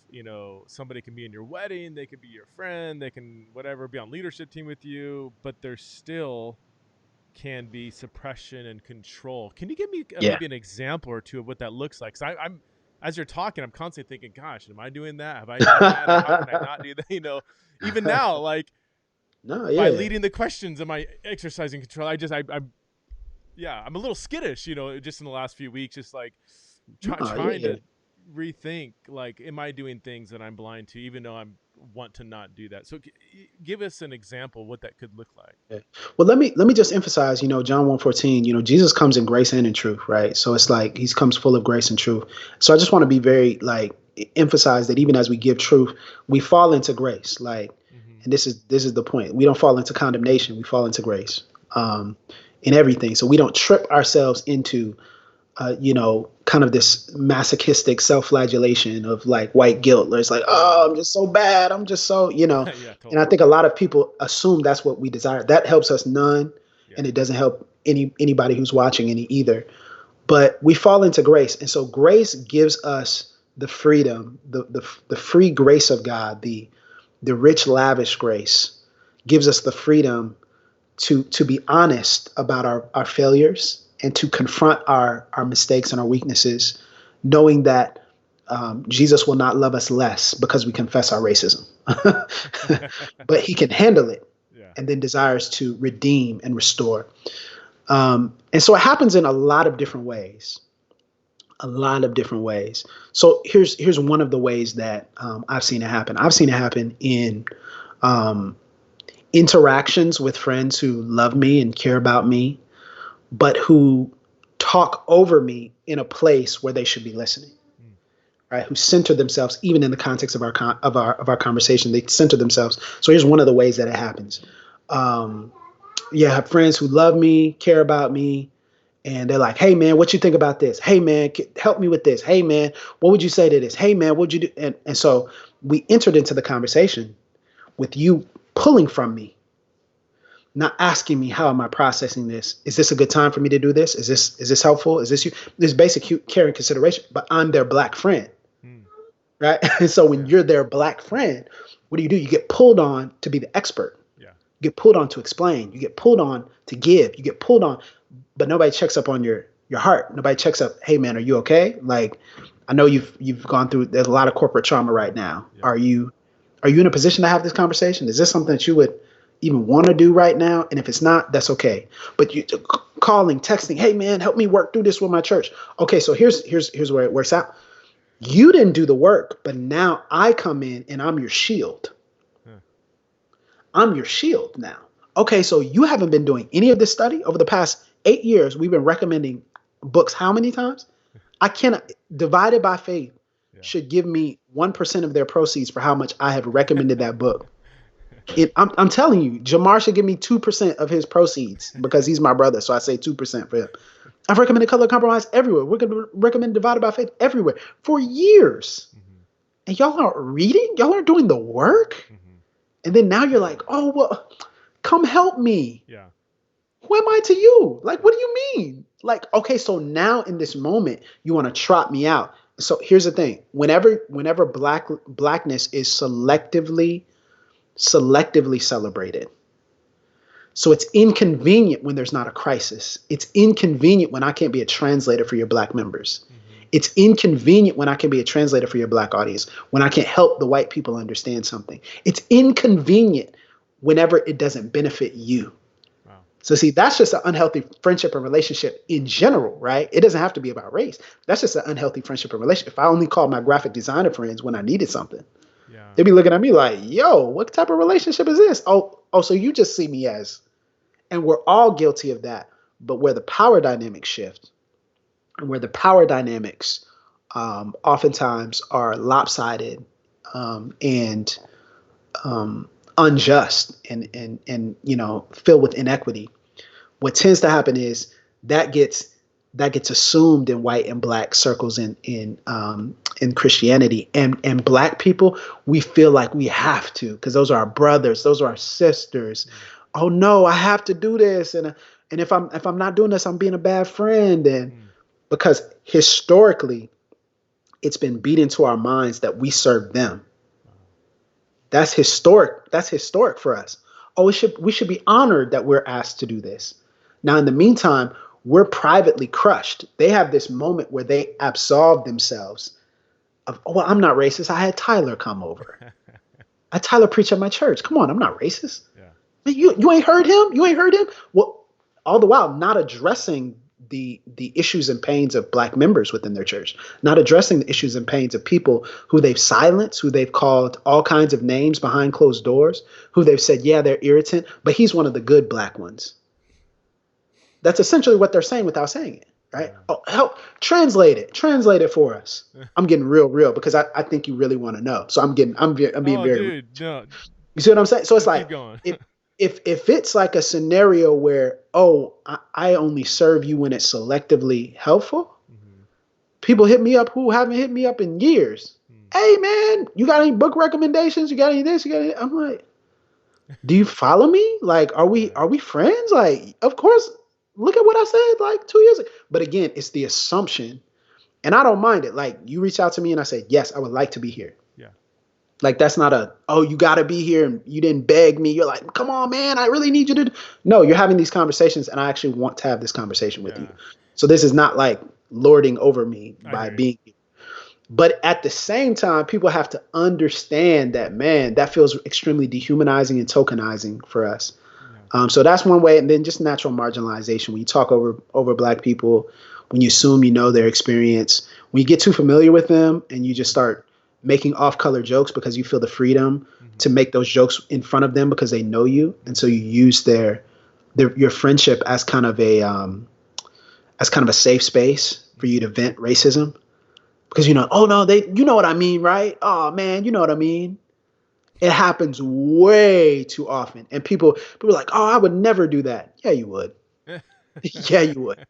somebody can be in your wedding, they could be your friend, they can whatever, be on leadership team with you, but there still can be suppression and control. Can you give me maybe an example or two of what that looks like? Because I'm as you're talking, I'm constantly thinking, gosh, am I doing that? Have I done that? How can I not do that? Even now, like by leading the questions, am I exercising control? I'm a little skittish, just in the last few weeks, just like trying to rethink, like, am I doing things that I'm blind to, even though I want to not do that? So give us an example of what that could look like. Yeah. Well, let me just emphasize, John 1:14, Jesus comes in grace and in truth, right? So it's like he comes full of grace and truth. So I just want to be very emphasize that even as we give truth, we fall into grace, and this is the point. We don't fall into condemnation. We fall into grace. In everything. So we don't trip ourselves into, kind of this masochistic self-flagellation of like white guilt, where it's like, oh, I'm just so bad. I'm just so, yeah, totally. And I think a lot of people assume that's what we desire. That helps us none. Yeah. And it doesn't help anybody who's watching any either. But we fall into grace. And so grace gives us the freedom, the free grace of God, the rich, lavish grace gives us the freedom to be honest about our failures and to confront our mistakes and our weaknesses, knowing that Jesus will not love us less because we confess our racism, but he can handle it and then desires to redeem and restore. And so it happens in a lot of different ways. So here's one of the ways that I've seen it happen. I've seen it happen in interactions with friends who love me and care about me, but who talk over me in a place where they should be listening. right? Who center themselves, even in the context of our conversation, they center themselves. So here's one of the ways that it happens. I have friends who love me, care about me, and they're like, "Hey man, what you think about this? Hey man, help me with this. Hey man, what would you say to this? Hey man, what'd you do?" And so we entered into the conversation with you pulling from me, not asking me, how am I processing this? Is this a good time for me to do this? Is this helpful? Is this you? This basic care and consideration, but I'm their black friend, right? And so when you're their black friend, what do? You get pulled on to be the expert. Yeah. You get pulled on to explain. You get pulled on to give. You get pulled on, but nobody checks up on your heart. Nobody checks up. Hey man, are you okay? Like, I know you've gone through. There's a lot of corporate trauma right now. Yeah. Are you in a position to have this conversation? Is this something that you would even want to do right now? And if it's not, that's okay. But you calling, texting, hey man, help me work through this with my church. Okay, so here's where it works out. You didn't do the work, but now I come in and I'm your shield. I'm your shield now. Okay, so you haven't been doing any of this study over the past 8 years. We've been recommending books how many times? I cannot, divided by faith should give me 1% of their proceeds for how much I have recommended that book. I'm telling you, Jamar should give me 2% of his proceeds because he's my brother. So I say 2% for him. I've recommended Color Compromise everywhere. We're going to recommend Divided by Faith everywhere for years. And y'all aren't reading? Y'all aren't doing the work? And then now you're like, oh, well, come help me. Yeah. Who am I to you? Like, what do you mean? Like, okay, so now in this moment, you want to trot me out. So here's the thing. Whenever blackness is selectively celebrated. So it's inconvenient when there's not a crisis. It's inconvenient when I can't be a translator for your black members. It's inconvenient when I can be a translator for your black audience, when I can't help the white people understand something. It's inconvenient whenever it doesn't benefit you. Wow. So see, that's just an unhealthy friendship and relationship in general, right? It doesn't have to be about race. That's just an unhealthy friendship and relationship. If I only called my graphic designer friends when I needed something, they'd be looking at me like, yo, what type of relationship is this? Oh, so you just see me as, and we're all guilty of that. But where the power dynamics shift, and where the power dynamics oftentimes are lopsided and unjust and filled with inequity, what tends to happen is that gets assumed in white and black circles in Christianity, and black people, we feel like we have to, because those are our brothers, those are our sisters. Oh no, I have to do this, and if I'm not doing this, I'm being a bad friend, and because historically it's been beat into our minds that we serve them. That's historic. That's historic for us. Oh, we should be honored that we're asked to do this. Now, in the meantime, we're privately crushed. They have this moment where they absolve themselves of, oh, well, I'm not racist. I had Tyler come over. I had Tyler preach at my church. Come on, I'm not racist. Yeah. Man, you ain't heard him? You ain't heard him? Well, all the while not addressing the issues and pains of black members within their church, not addressing the issues and pains of people who they've silenced, who they've called all kinds of names behind closed doors, who they've said, yeah, they're irritant, but he's one of the good black ones. That's essentially what they're saying without saying it, right? Oh, help translate it for us. I'm getting real because I think you really want to know. So I'm being very. Dude, no. You see what I'm saying? So it's like, keep going. If it's like a scenario where, oh, I only serve you when it's selectively helpful, people hit me up who haven't hit me up in years. Hey man, you got any book recommendations? You got any this? You got any? I'm like, do you follow me? Like, are we friends? Like, of course. Look at what I said like 2 years ago. But again, it's the assumption, and I don't mind it. Like, you reach out to me and I say, yes, I would like to be here. Like, that's not you got to be here and you didn't beg me. You're like, come on, man, I really need you to. No, you're having these conversations and I actually want to have this conversation with you. So this is not like lording over me by being here. But at the same time, people have to understand that, man, that feels extremely dehumanizing and tokenizing for us. So that's one way. And then just natural marginalization. When you talk over black people, when you assume you know their experience, when you get too familiar with them and you just start making off-color jokes because you feel the freedom to make those jokes in front of them because they know you, and so you use your friendship as kind of a safe space for you to vent racism. because oh no, you know what I mean, right? Oh man, you know what I mean. It happens way too often, and people are like, oh, I would never do that. Yeah, you would. Yeah, you would.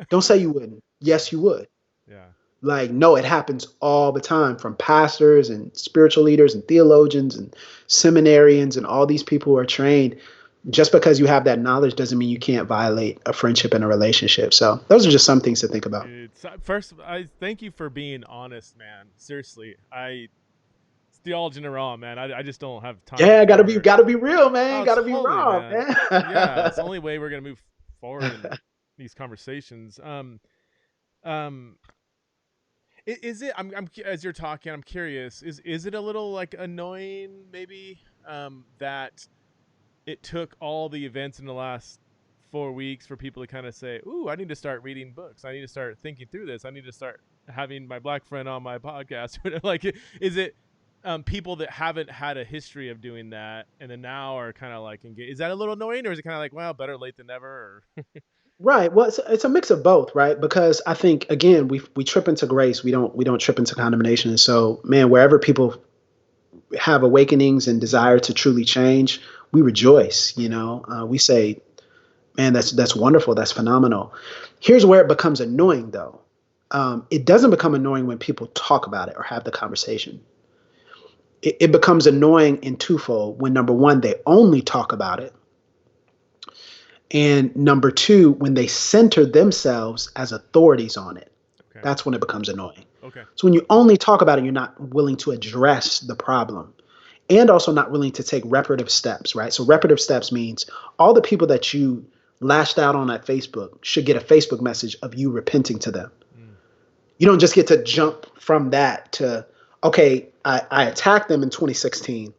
Don't say you wouldn't. Yeah. Yes, you would. Yeah. Like, no, it happens all the time from pastors and spiritual leaders and theologians and seminarians and all these people who are trained. Just because you have that knowledge doesn't mean you can't violate a friendship and a relationship. So those are just some things to think about. Dude, first, I thank you for being honest, man. Seriously, it's theology in the raw, man. I just don't have time Yeah, for. gotta be real, man. Oh, Gotta be totally, raw, man. man. Yeah, it's the only way we're gonna move forward in these conversations. Um, is it? I'm as you're talking, I'm curious. Is it a little like annoying, maybe, that it took all the events in the last 4 weeks for people to kind of say, "Ooh, I need to start reading books. I need to start thinking through this. I need to start having my black friend on my podcast." Like, is it people that haven't had a history of doing that and then now are kind of like engaged? Is that a little annoying, or is it kind of like, well, better late than never? Or Right. Well, it's a mix of both, right? Because I think again, we trip into grace. We don't trip into condemnation. And so, man, wherever people have awakenings and desire to truly change, we rejoice. We say, man, that's wonderful. That's phenomenal. Here's where it becomes annoying, though. It doesn't become annoying when people talk about it or have the conversation. It becomes annoying in twofold. When number one, they only talk about it, and number two, when they center themselves as authorities on it. okay, That's when it becomes annoying. okay, So when you only talk about it, you're not willing to address the problem and also not willing to take reparative steps, right? So reparative steps means all the people that you lashed out on at Facebook should get a Facebook message of you repenting to them. mm, You don't just get to jump from that to, okay, I attacked them in 2016.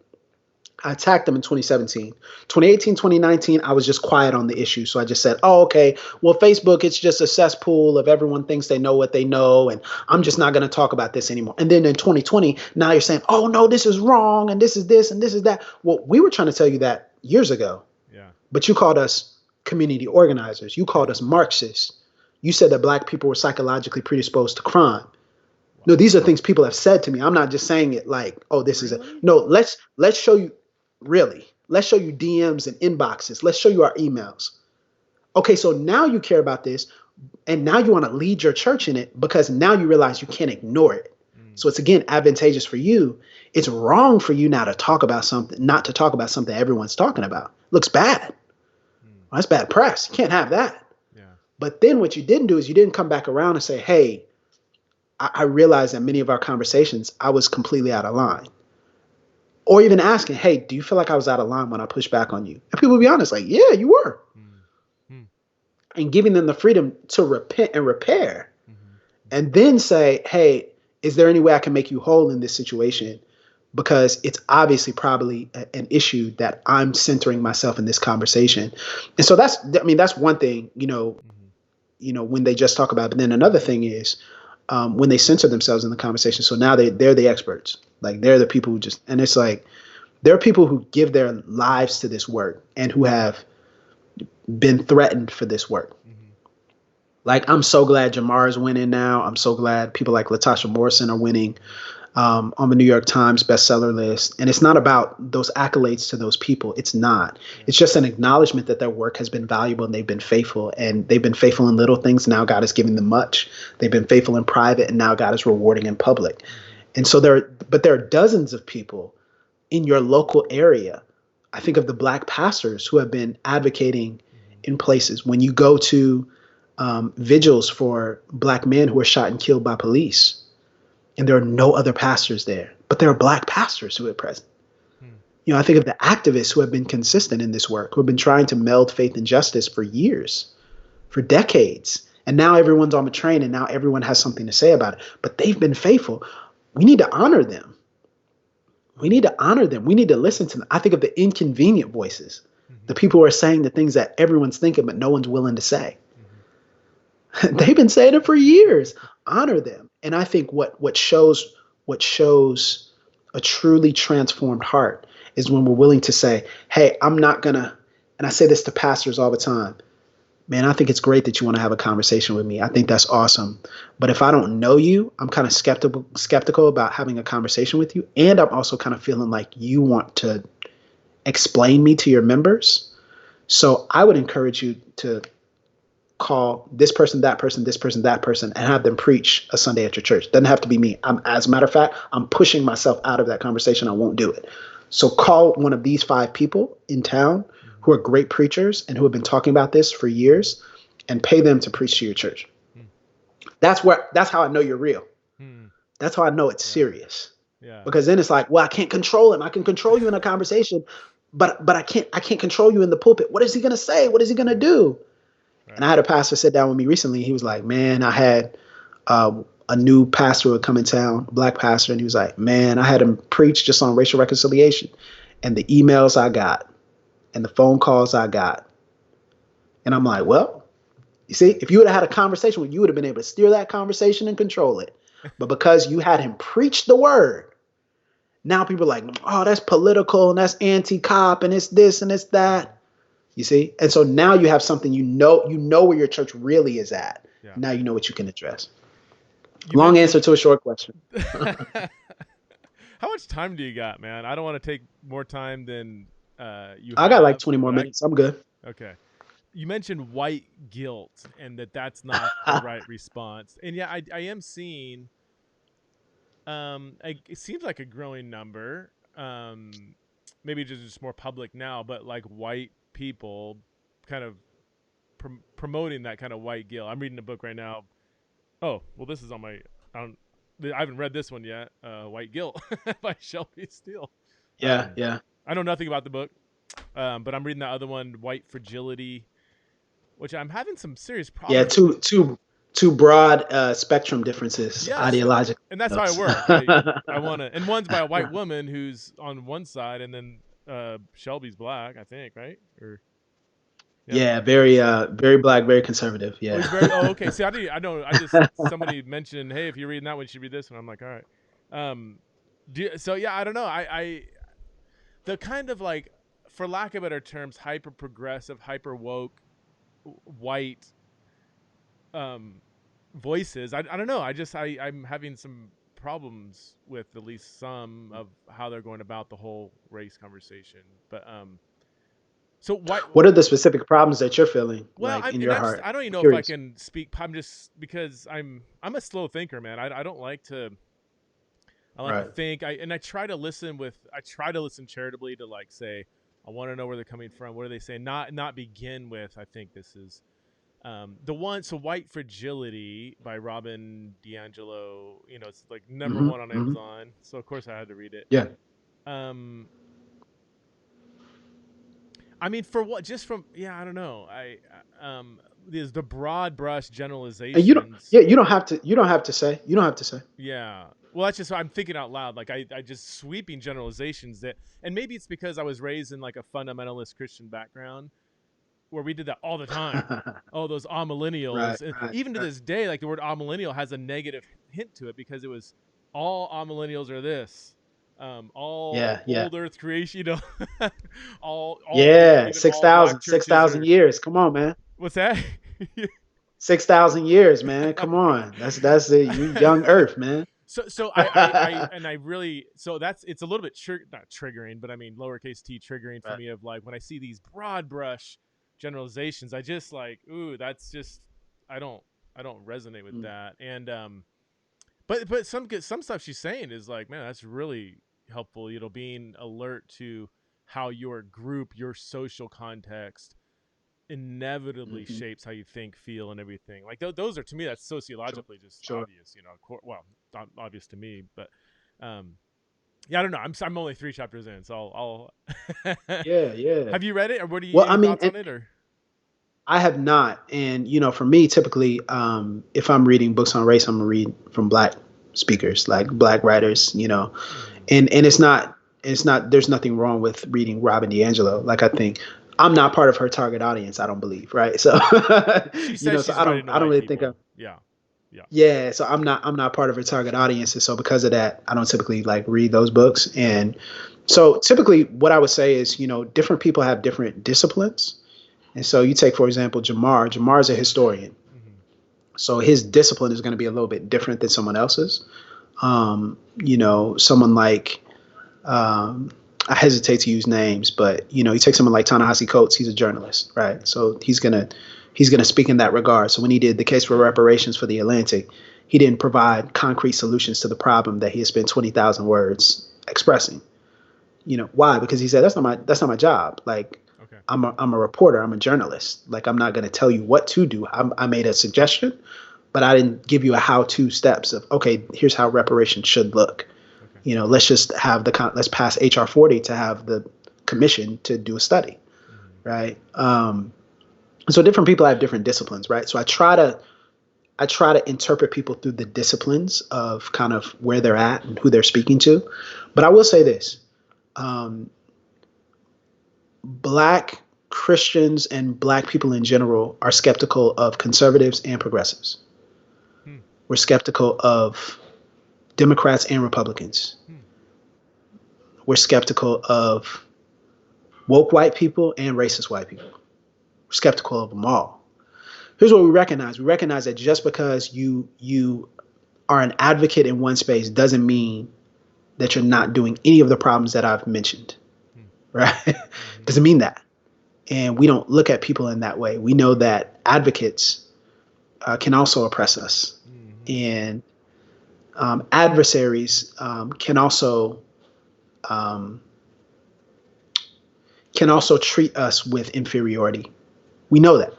I attacked them in 2017. 2018, 2019, I was just quiet on the issue. So I just said, oh, okay, well, Facebook, it's just a cesspool of everyone thinks they know what they know. And I'm just not going to talk about this anymore. And then in 2020, now you're saying, oh, no, this is wrong. And this is this and this is that. Well, we were trying to tell you that years ago, yeah, but you called us community organizers. You called us Marxists. You said that black people were psychologically predisposed to crime. wow. No, these are things people have said to me. I'm not just saying it like, oh, this is a Really? no. Let's show you. Really, let's show you DMs and inboxes. Let's show you our emails. Okay, so now you care about this, and now you want to lead your church in it because now you realize you can't ignore it. Mm, So it's again advantageous for you. It's wrong for you now to talk about something, not to talk about something everyone's talking about. Looks bad. mm, Well, that's bad press. You can't have that. yeah, But then what you didn't do is you didn't come back around and say, hey, I realized that many of our conversations, I was completely out of line. Or even asking, hey, do you feel like I was out of line when I pushed back on you? And people will be honest, like, yeah, you were. mm, mm, And giving them the freedom to repent and repair. mm-hmm, And then say, hey, is there any way I can make you whole in this situation? Because it's obviously probably an issue that I'm centering myself in this conversation. And so that's one thing, mm-hmm, when they just talk about it. But then another thing is when they censor themselves in the conversation. So now they're the experts. Like they're the people who and it's like, there are people who give their lives to this work and who have been threatened for this work. mm-hmm, Like, I'm so glad Jamar is winning now. I'm so glad people like Latasha Morrison are winning on the New York Times bestseller list. And it's not about those accolades to those people. It's not. yeah, It's just an acknowledgement that their work has been valuable and they've been faithful. And they've been faithful in little things. Now God is giving them much. They've been faithful in private and now God is rewarding in public. mm-hmm, And so there are dozens of people in your local area. I think of the black pastors who have been advocating mm-hmm, in places. When you go to vigils for black men who are shot and killed by police, and there are no other pastors there, but there are black pastors who are present. mm, I think of the activists who have been consistent in this work, who have been trying to meld faith and justice for years, for decades. And now everyone's on the train and now everyone has something to say about it, but they've been faithful. We need to honor them. We need to honor them. We need to listen to them. I think of the inconvenient voices, mm-hmm, the people who are saying the things that everyone's thinking, but no one's willing to say. mm-hmm. They've been saying it for years. Honor them. And I think what shows a truly transformed heart is when we're willing to say, hey, I'm not gonna, and I say this to pastors all the time, man, I think it's great that you want to have a conversation with me. I think that's awesome. But if I don't know you, I'm kind of skeptical about having a conversation with you. And I'm also kind of feeling like you want to explain me to your members. So I would encourage you to call this person, that person, this person, that person, and have them preach a Sunday at your church. Doesn't have to be me. As a matter of fact, I'm pushing myself out of that conversation. I won't do it. So call one of these 5 people in town who are great preachers and who have been talking about this for years, and pay them to preach to your church. That's how I know you're real. That's how I know it's serious. Yeah. Because then it's like, well, I can't control him. I can control you in a conversation, but I can't control you in the pulpit. What is he going to say? What is he going to do? Right. And I had a pastor sit down with me recently. He was like, man, I had a new pastor who had come in town, a black pastor. And he was like, man, I had him preach just on racial reconciliation. And the emails I got and the phone calls I got. And I'm like, well, you see, if you would have had a conversation with, you would have been able to steer that conversation and control it. But because you had him preach the word, now people are like, oh, that's political and that's anti-cop and it's this and it's that. You see? And so now you have something, you know where your church really is at. Yeah. Now you know what you can address. Long answer to a short question. How much time do you got, man? I don't want to take more time than you I got like 20 more minutes. I'm good. Okay. You mentioned white guilt and that's not the right response. And yeah, I am seeing it seems like a growing number. Maybe just more public now, but like white people kind of promoting that kind of white guilt. I'm reading a book right now. Oh, well, this is on my. I haven't read this one yet. White Guilt by Shelby Steele. Yeah, yeah. I know nothing about the book, but I'm reading that other one, White Fragility, which I'm having some serious problems. Yeah, two broad spectrum differences, ideologically. And that's how I work. I want to, and one's by a white woman who's on one side, and then Shelby's black, I think, right? Or yeah, very black, very conservative. Yeah. Okay. See, I know. Somebody mentioned, hey, if you're reading that one, you should read this one. I'm like, all right. So yeah, I don't know. The kind of like, for lack of better terms, hyper progressive, hyper woke, white voices. I don't know. I'm having some problems with at least some of how they're going about the whole race conversation. But so what are the specific problems that you're feeling? Well, in your heart? I don't even know if I can speak. I'm just because I'm a slow thinker, man. I don't like to. I like to think. I try to listen charitably to like say, I want to know where they're coming from. What are they saying? Not begin with. I think this is the one. So White Fragility by Robin DiAngelo. It's like number 1 on Amazon. So of course I had to read it. Yeah. I mean, for what? Just from I don't know. There's the broad brush generalizations. And you don't have to say. Yeah. Well, that's just I'm thinking out loud. Like I just sweeping generalizations that, and maybe it's because I was raised in like a fundamentalist Christian background, where we did that all the time. Oh, those amillennials. Even to this day, like the word amillennial has a negative hint to it because it was all amillennials are this. All old Earth creation, all 6,000 years. Come on, man. What's that? 6,000 years, man. Come on, that's it. You young Earth, man. So I really it's a little bit not triggering, but I mean lowercase t triggering for me of like when I see these broad brush generalizations, I just like that's just I don't resonate with that. And but some stuff she's saying is like, man, that's really helpful. Being alert to how your group, your social context inevitably shapes how you think, feel, and everything. Like those are, to me, that's sociologically just obvious. Well, not obvious to me, but I don't know. I'm only 3 chapters in, so I'll yeah. Have you read it, or what do you? Any thoughts on it, or? I have not, and for me, typically, if I'm reading books on race, I'm gonna read from black speakers, like black writers, and it's not. There's nothing wrong with reading Robin DiAngelo. Like I think I'm not part of her target audience. I don't believe, right? So, she says so I don't really think of. Yeah. So I'm not part of her target audience, and so because of that, I don't typically like read those books. And so typically, what I would say is, different people have different disciplines. And so you take, for example, Jamar. Jamar is a historian. Mm-hmm. So his discipline is going to be a little bit different than someone else's. Someone like, um, I hesitate to use names, but you take someone like Ta-Nehisi Coates. He's a journalist, right? So he's gonna speak in that regard. So when he did the case for reparations for the Atlantic, he didn't provide concrete solutions to the problem that he had spent 20,000 words expressing. Why? Because he said that's not my job. Like, Okay. I'm a reporter. I'm a journalist. Like, I'm not going to tell you what to do. I made a suggestion, but I didn't give you a how-to steps of, okay, here's how reparations should look. Okay. Let's just let's pass HR 40 to have the commission to do a study, Mm-hmm. right? So different people have different disciplines, right? So I try to interpret people through the disciplines of kind of where they're at and who they're speaking to. But I will say this. Black Christians and Black people in general are skeptical of conservatives and progressives. Hmm. We're skeptical of Democrats and Republicans. Hmm. We're skeptical of woke white people and racist white people. We're skeptical of them all. Here's what we recognize. We recognize that just because you are an advocate in one space doesn't mean that you're not doing any of the problems that I've mentioned, right? Mm-hmm. Doesn't mean that. And we don't look at people in that way. We know that advocates can also oppress us. Mm-hmm. And adversaries can also treat us with inferiority. We know that.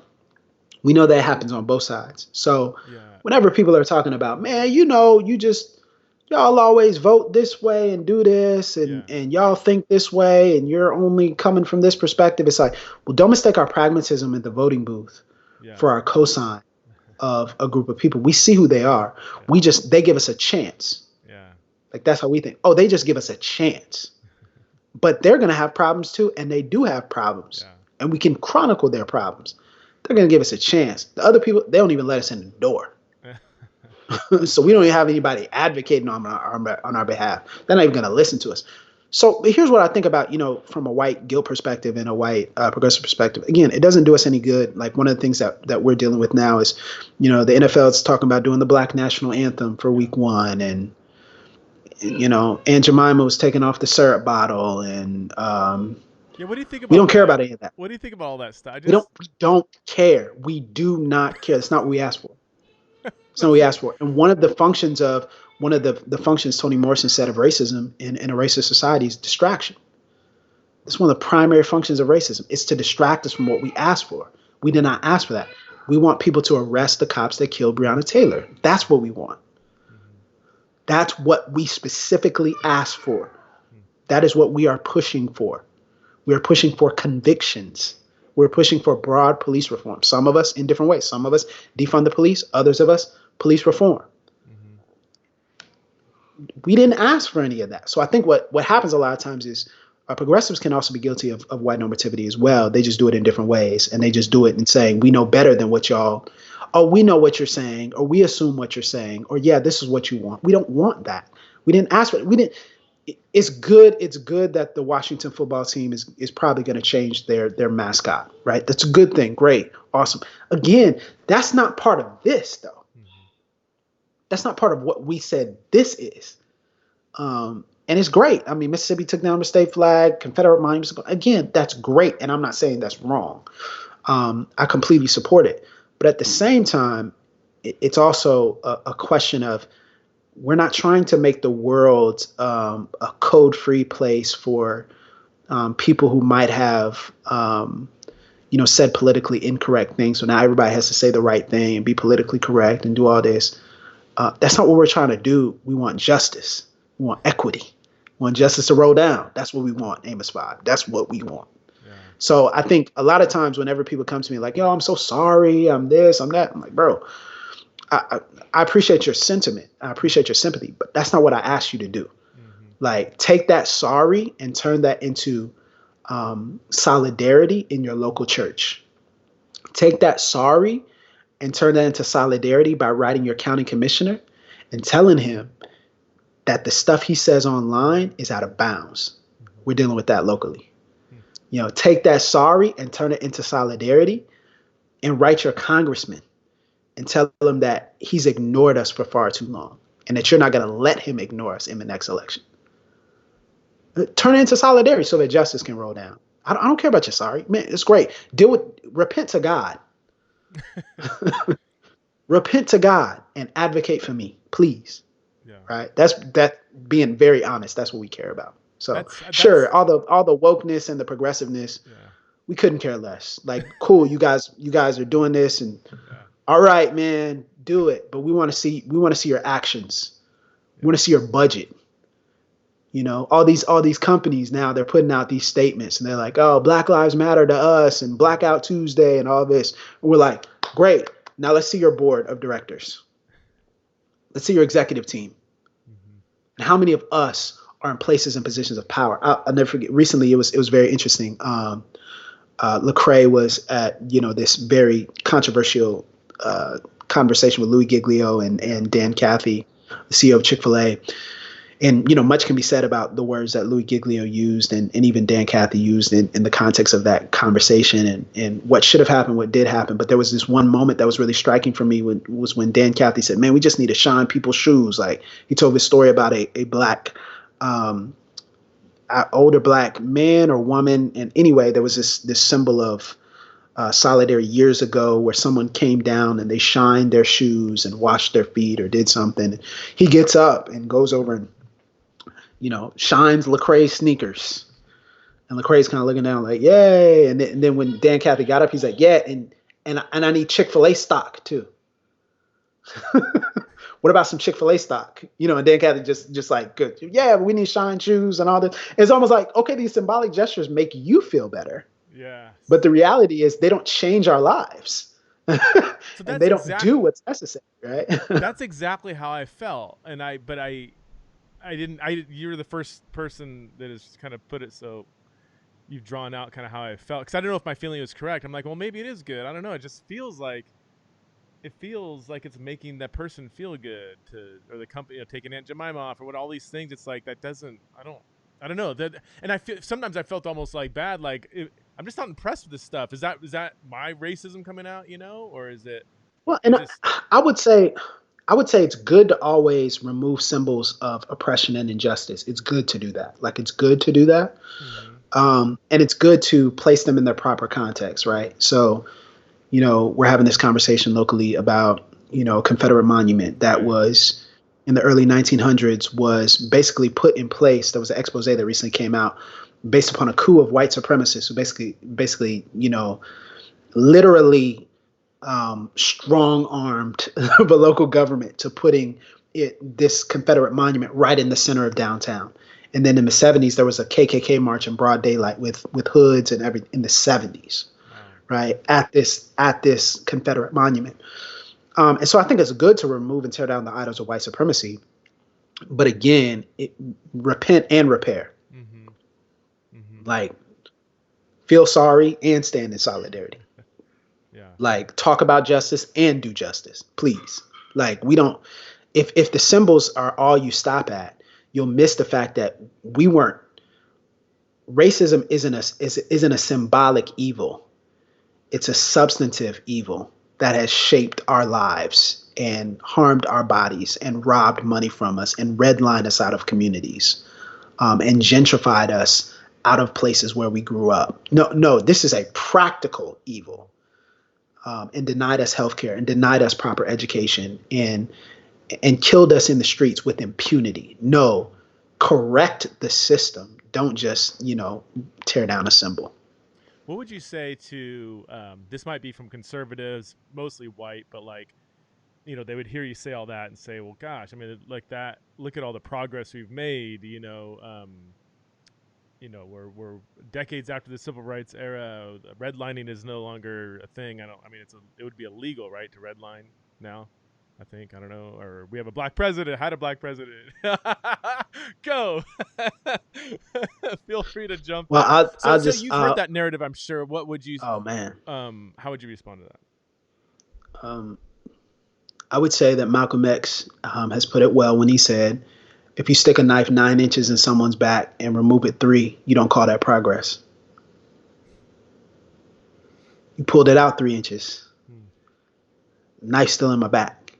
We know that happens on both sides. So Yeah. whenever people are talking about, man, y'all always vote this way and do this, and, Yeah. and y'all think this way, and you're only coming from this perspective. It's like, well, don't mistake our pragmatism at the voting booth Yeah. for our cosign of a group of people. We see who they are. Yeah. They give us a chance. Yeah. Like, that's how we think. Oh, they just give us a chance. But they're going to have problems too, and they do have problems. Yeah. And we can chronicle their problems. They're going to give us a chance. The other people, they don't even let us in the door. So we don't even have anybody advocating on our behalf. They're not even going to listen to us. So here's what I think about, from a white guilt perspective and a white progressive perspective. Again, it doesn't do us any good. Like, one of the things that we're dealing with now is, the NFL is talking about doing the Black national anthem for week 1. And, Aunt Jemima was taking off the syrup bottle. And Yeah. What do you think we about don't care that? about any of that. What do you think about all that stuff? We don't care. We do not care. That's not what we asked for. That's not what we asked for. And one of the functions Toni Morrison said of racism in a racist society is distraction. It's one of the primary functions of racism. It's to distract us from what we asked for. We did not ask for that. We want people to arrest the cops that killed Breonna Taylor. That's what we want. Mm-hmm. That's what we specifically asked for. That is what we are pushing for. We are pushing for convictions. We're pushing for broad police reform. Some of us in different ways. Some of us defund the police. Others of us police reform. Mm-hmm. We didn't ask for any of that. So I think what happens a lot of times is progressives can also be guilty of white normativity as well. They just do it in different ways, and they just do it in saying, we know better than what y'all, oh, we know what you're saying, or we assume what you're saying, or yeah, this is what you want. We don't want that. We didn't ask for it. We didn't. It's good that the Washington football team is probably going to change their mascot, right? That's a good thing. Great. Awesome. Again, that's not part of this, though. Mm-hmm. That's not part of what we said this is. And it's great. I mean, Mississippi took down the state flag, Confederate monuments. Again, that's great. And I'm not saying that's wrong. I completely support it. But at the same time, it's also a question of, we're not trying to make the world a code-free place for people who might have, said politically incorrect things. So now everybody has to say the right thing and be politically correct and do all this. That's not what we're trying to do. We want justice. We want equity. We want justice to roll down. That's what we want, Amos 5. That's what we want. Yeah. So I think a lot of times whenever people come to me like, yo, I'm so sorry, I'm this, I'm that, I'm like, bro, I appreciate your sentiment. I appreciate your sympathy, but that's not what I asked you to do. Mm-hmm. Like, take that sorry and turn that into solidarity in your local church. Take that sorry and turn that into solidarity by writing your county commissioner and telling him that the stuff he says online is out of bounds. Mm-hmm. We're dealing with that locally. Mm-hmm. Take that sorry and turn it into solidarity, and write your congressman and tell him that he's ignored us for far too long and that you're not going to let him ignore us in the next election. Turn it into solidarity so that justice can roll down. I don't care about your sorry. Man, it's great. Repent to God. Repent to God and advocate for me, please. Yeah. Right? That's being very honest. That's what we care about. So sure, all the wokeness and the progressiveness, we couldn't care less. Like, cool, you guys are doing this, and all right, man, do it. But we want to see your actions. We want to see your budget. All these companies now, they're putting out these statements and they're like, oh, Black Lives Matter to us and Blackout Tuesday and all this. And we're like, great. Now let's see your board of directors. Let's see your executive team. Mm-hmm. And how many of us are in places and positions of power? I'll never forget. Recently, it was very interesting. Lecrae was at this very controversial conversation with Louis Giglio and Dan Cathy, the CEO of Chick-fil-A. And, much can be said about the words that Louis Giglio used and even Dan Cathy used in the context of that conversation and what should have happened, what did happen. But there was this one moment that was really striking for me was when Dan Cathy said, man, we just need to shine people's shoes. Like, he told this story about a black, older black man or woman. And anyway, there was this symbol of solidarity years ago where someone came down and they shined their shoes and washed their feet or did something. He gets up and goes over and shines Lecrae's sneakers. And Lecrae's kind of looking down like, yay. And then when Dan Cathy got up, he's like, yeah, and I need Chick-fil-A stock too. What about some Chick-fil-A stock? And Dan Cathy just like, good. Yeah, but we need shine shoes and all this. It's almost like, okay, these symbolic gestures make you feel better. Yeah. But the reality is they don't change our lives. So and they don't do what's necessary, right? That's exactly how I felt. And you were the first person that has kind of put it so you've drawn out kind of how I felt. Because I don't know if my feeling was correct. I'm like, well, maybe it is good. I don't know. It just feels like it's making that person feel good or the company, taking Aunt Jemima off or what, all these things. It's like, that doesn't, I don't know that. And sometimes I felt almost like bad. Like I'm just not impressed with this stuff. Is that my racism coming out, or is it? Well, and I would say it's good to always remove symbols of oppression and injustice. It's good to do that. Like, it's good to do that. Mm-hmm. And it's good to place them in their proper context, right? So, we're having this conversation locally about, a Confederate monument that was in the early 1900s was basically put in place. There was an expose that recently came out based upon a coup of white supremacists who basically, literally strong-armed the local government to putting this Confederate monument right in the center of downtown. And then in the 70s, there was a KKK march in broad daylight with hoods and everything in the 70s, right, at this Confederate monument. And so I think it's good to remove and tear down the idols of white supremacy. But again, repent and repair. Mm-hmm. Mm-hmm. Like, feel sorry and stand in solidarity. Yeah. Like, talk about justice and do justice, please. Like, we don't, if the symbols are all you stop at, you'll miss the fact that racism isn't a symbolic evil. It's a substantive evil that has shaped our lives and harmed our bodies and robbed money from us and redlined us out of communities, and gentrified us out of places where we grew up. No, this is a practical evil, and denied us healthcare and denied us proper education and killed us in the streets with impunity. No, correct the system. Don't just, tear down a symbol. What would you say to, this might be from conservatives, mostly white, but they would hear you say all that and say, well, gosh, I mean, like that, look at all the progress we've made, we're decades after the civil rights era. Redlining is no longer a thing. It would be illegal, right, to redline now, I think. I don't know. Or we have a black president. Had a black president. Go. Feel free to jump. Well, so you've heard that narrative, I'm sure. What would you? Oh man. How would you respond to that? I would say that Malcolm X has put it well when he said, if you stick a knife 9 inches in someone's back and remove it 3, you don't call that progress. You pulled it out 3 inches. Hmm. Knife still in my back.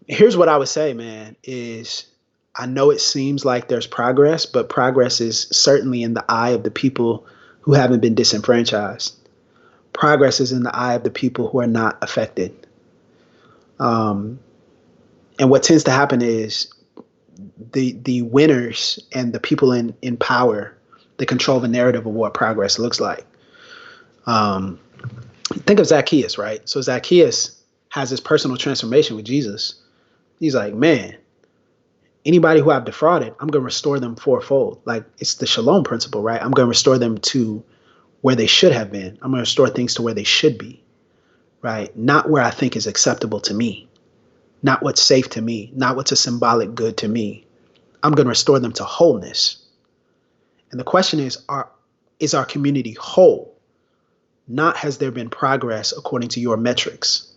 Here's what I would say, man, is I know it seems like there's progress, but progress is certainly in the eye of the people who haven't been disenfranchised. Progress is in the eye of the people who are not affected. Um, and what tends to happen is the winners and the people in power, they control the narrative of what progress looks like. Um, think of Zacchaeus, right? So Zacchaeus has this personal transformation with Jesus. He's like, man, anybody who I've defrauded, I'm going to restore them fourfold. Like it's the shalom principle, right? I'm going to restore them to where they should have been. I'm going to restore things to where they should be, right? Not where I think is acceptable to me, not what's safe to me, not what's a symbolic good to me. I'm going to restore them to wholeness. And the question is our community whole? Not has there been progress according to your metrics,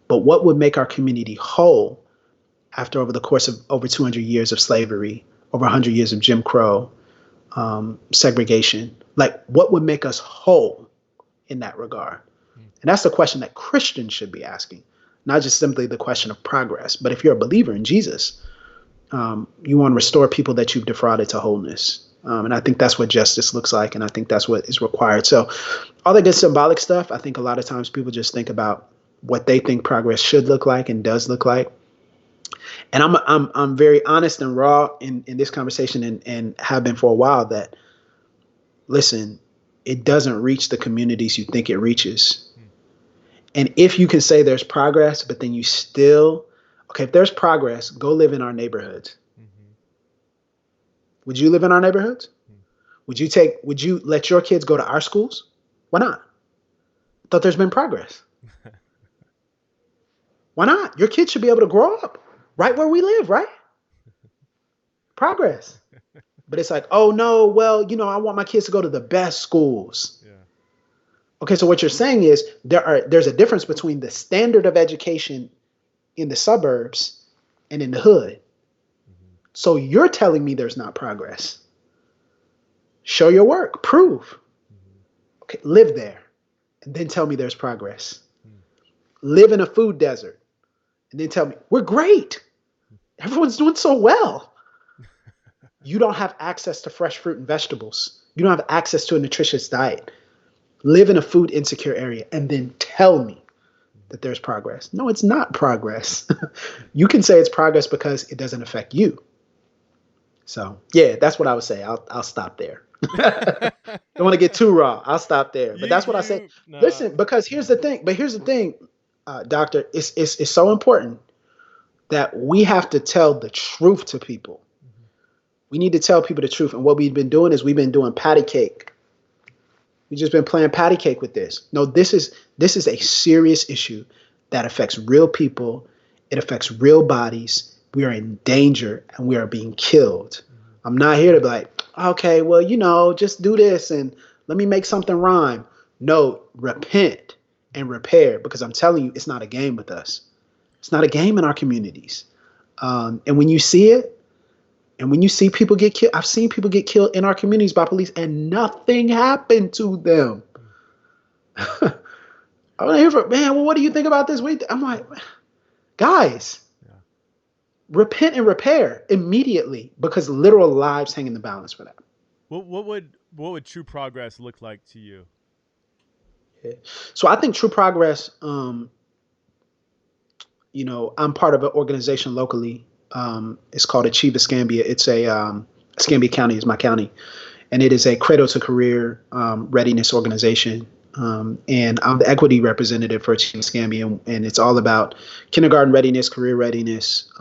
but what would make our community whole after over the course of over 200 years of slavery, over 100 years of Jim Crow, segregation? Like, what would make us whole in that regard? And that's the question that Christians should be asking, not just simply the question of progress. But if you're a believer in Jesus, you want to restore people that you've defrauded to wholeness. And I think that's what justice looks like. And I think that's what is required. So all that good symbolic stuff, I think a lot of times people just think about what they think progress should look like and does look like. And I'm very honest and raw in this conversation and have been for a while that, listen, it doesn't reach the communities you think it reaches. And if you can say there's progress, but then you still, okay, if there's progress, go live in our neighborhoods. Mm-hmm. Would you live in our neighborhoods? Mm-hmm. Would you let your kids go to our schools? Why not? I thought there's been progress. Why not? Your kids should be able to grow up right where we live, right? Progress. But it's like, oh no, well, I want my kids to go to the best schools. Yeah. Okay, so what you're saying is there's a difference between the standard of education in the suburbs and in the hood. Mm-hmm. So you're telling me there's not progress. Show your work, prove. Mm-hmm. Okay, live there, and then tell me there's progress. Mm-hmm. Live in a food desert, and then tell me we're great. Everyone's doing so well. You don't have access to fresh fruit and vegetables. You don't have access to a nutritious diet. Live in a food insecure area and then tell me that there's progress. No, it's not progress. You can say it's progress because it doesn't affect you. So yeah, that's what I would say. I'll stop there. Don't want to get too raw. I'll stop there. But that's what I say. No. Listen, because here's the thing, doctor, it's so important that we have to tell the truth to people. Mm-hmm. We need to tell people the truth. And what we've been doing is we've been doing patty cake. We've just been playing patty cake with this. No, this is a serious issue that affects real people. It affects real bodies. We are in danger and we are being killed. Mm-hmm. I'm not here to be like, okay, well, just do this and let me make something rhyme. No, repent and repair, because I'm telling you, it's not a game with us. It's not a game in our communities. And when you see it, and when you see people get killed, I've seen people get killed in our communities by police and nothing happened to them. I want to hear from, man, well, what do you think about this? I'm like, guys, repent and repair immediately, because literal lives hang in the balance for that. What would true progress look like to you? Yeah. So I think true progress, I'm part of an organization locally. It's called Achieve Escambia. It's Escambia County is my county, and it is a cradle to career readiness organization. And I'm the equity representative for Achieve Escambia, and it's all about kindergarten readiness, career readiness.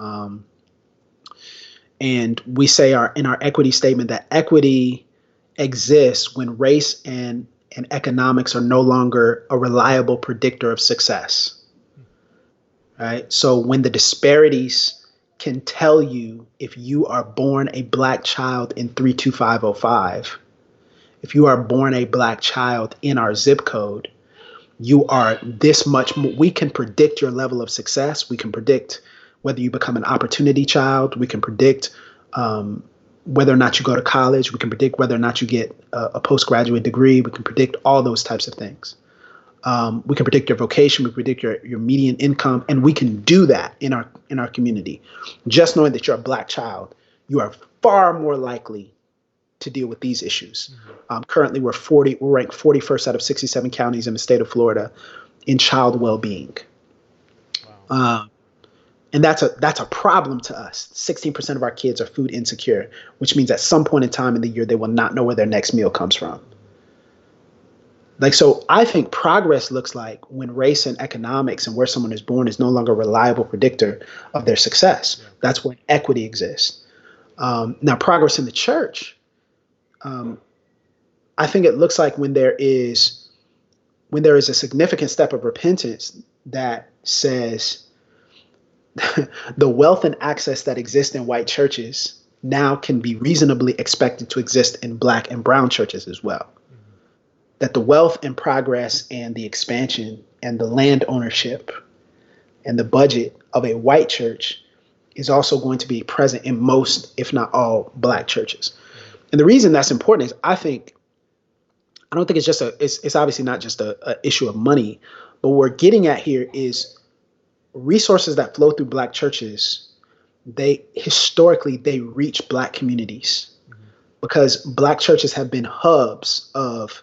And we say in our equity statement that equity exists when race and economics are no longer a reliable predictor of success. Right? So when the disparities can tell you if you are born a black child in 32505, if you are born a black child in our zip code, you are this much more. We can predict your level of success. We can predict whether you become an opportunity child. We can predict whether or not you go to college. We can predict whether or not you get a postgraduate degree. We can predict all those types of things. We can predict your vocation. We predict your median income, and we can do that in our community. Just knowing that you're a Black child, you are far more likely to deal with these issues. Currently, we're ranked 41st out of 67 counties in the state of Florida in child well-being. Wow. And that's a problem to us. 16% of our kids are food insecure, which means at some point in time in the year, they will not know where their next meal comes from. Like, so I think progress looks like when race and economics and where someone is born is no longer a reliable predictor of their success. Yeah. That's when equity exists. Now, progress in the church, I think it looks like when there is a significant step of repentance that says the wealth and access that exist in white churches now can be reasonably expected to exist in Black and brown churches as well. Mm-hmm. That the wealth and progress and the expansion and the land ownership and the budget of a white church is also going to be present in most, if not all, Black churches. Mm-hmm. And the reason that's important is I don't think it's obviously not just a issue of money, but what we're getting at here is resources that flow through Black churches. They historically reach Black communities because Black churches have been hubs of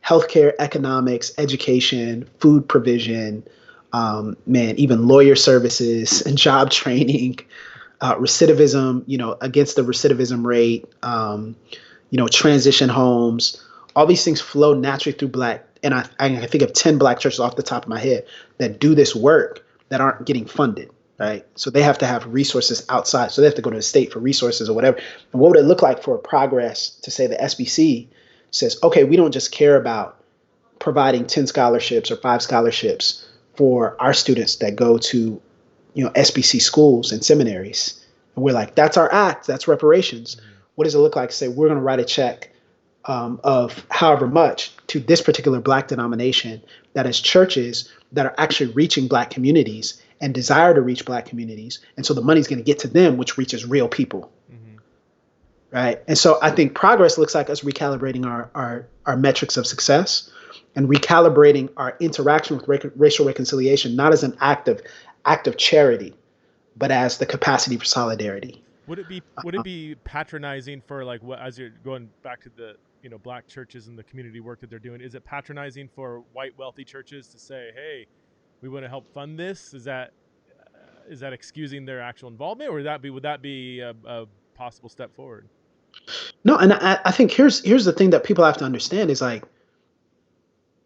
healthcare, economics, education, food provision, even lawyer services and job training, recidivism, against the recidivism rate, transition homes. All these things flow naturally through Black. And I think of 10 Black churches off the top of my head that do this work that aren't getting funded, right? So they have to have resources outside. So they have to go to the state for resources or whatever. And what would it look like for progress to say the SBC says, okay, we don't just care about providing 10 scholarships or 5 scholarships for our students that go to, SBC schools and seminaries. And we're like, that's our act, that's reparations. Mm-hmm. What does it look like to say we're going to write a check of however much to this particular Black denomination that is churches that are actually reaching Black communities and desire to reach Black communities. And so the money's going to get to them, which reaches real people. Mm-hmm. Right. And so I think progress looks like us recalibrating our metrics of success and recalibrating our interaction with racial reconciliation, not as an act of charity, but as the capacity for solidarity. Would it be patronizing for as you're going back to the Black churches and the community work that they're doing? Is it patronizing for white wealthy churches to say, "Hey, we want to help fund this"? Is that excusing their actual involvement, or would that be a possible step forward? No, and I think here's the thing that people have to understand is like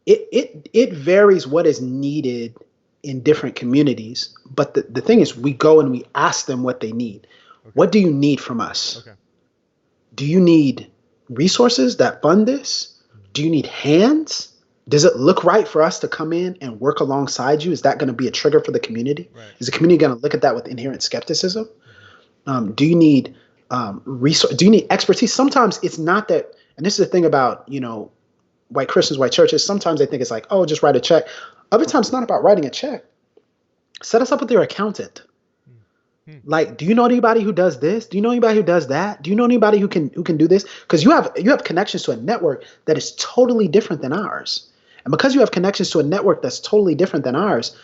it varies what is needed in different communities, but the thing is we go and we ask them what they need. Okay. What do you need from us? Okay. Do you need resources that fund this? Do you need hands? Does it look right for us to come in and work alongside you? Is that going to be a trigger for the community? Right. Is the community going to look at that with inherent skepticism? Mm-hmm. Do you need resource? Do you need expertise? Sometimes it's not that, and this is the thing about, white Christians, white churches. Sometimes they think it's like, oh, just write a check. Other times it's not about writing a check. Set us up with your accountant. Like, do you know anybody who does this? Do you know anybody who does that? Do you know anybody who can do this? Because you have connections to a network that is totally different than ours. And because you have connections to a network that's totally different than ours,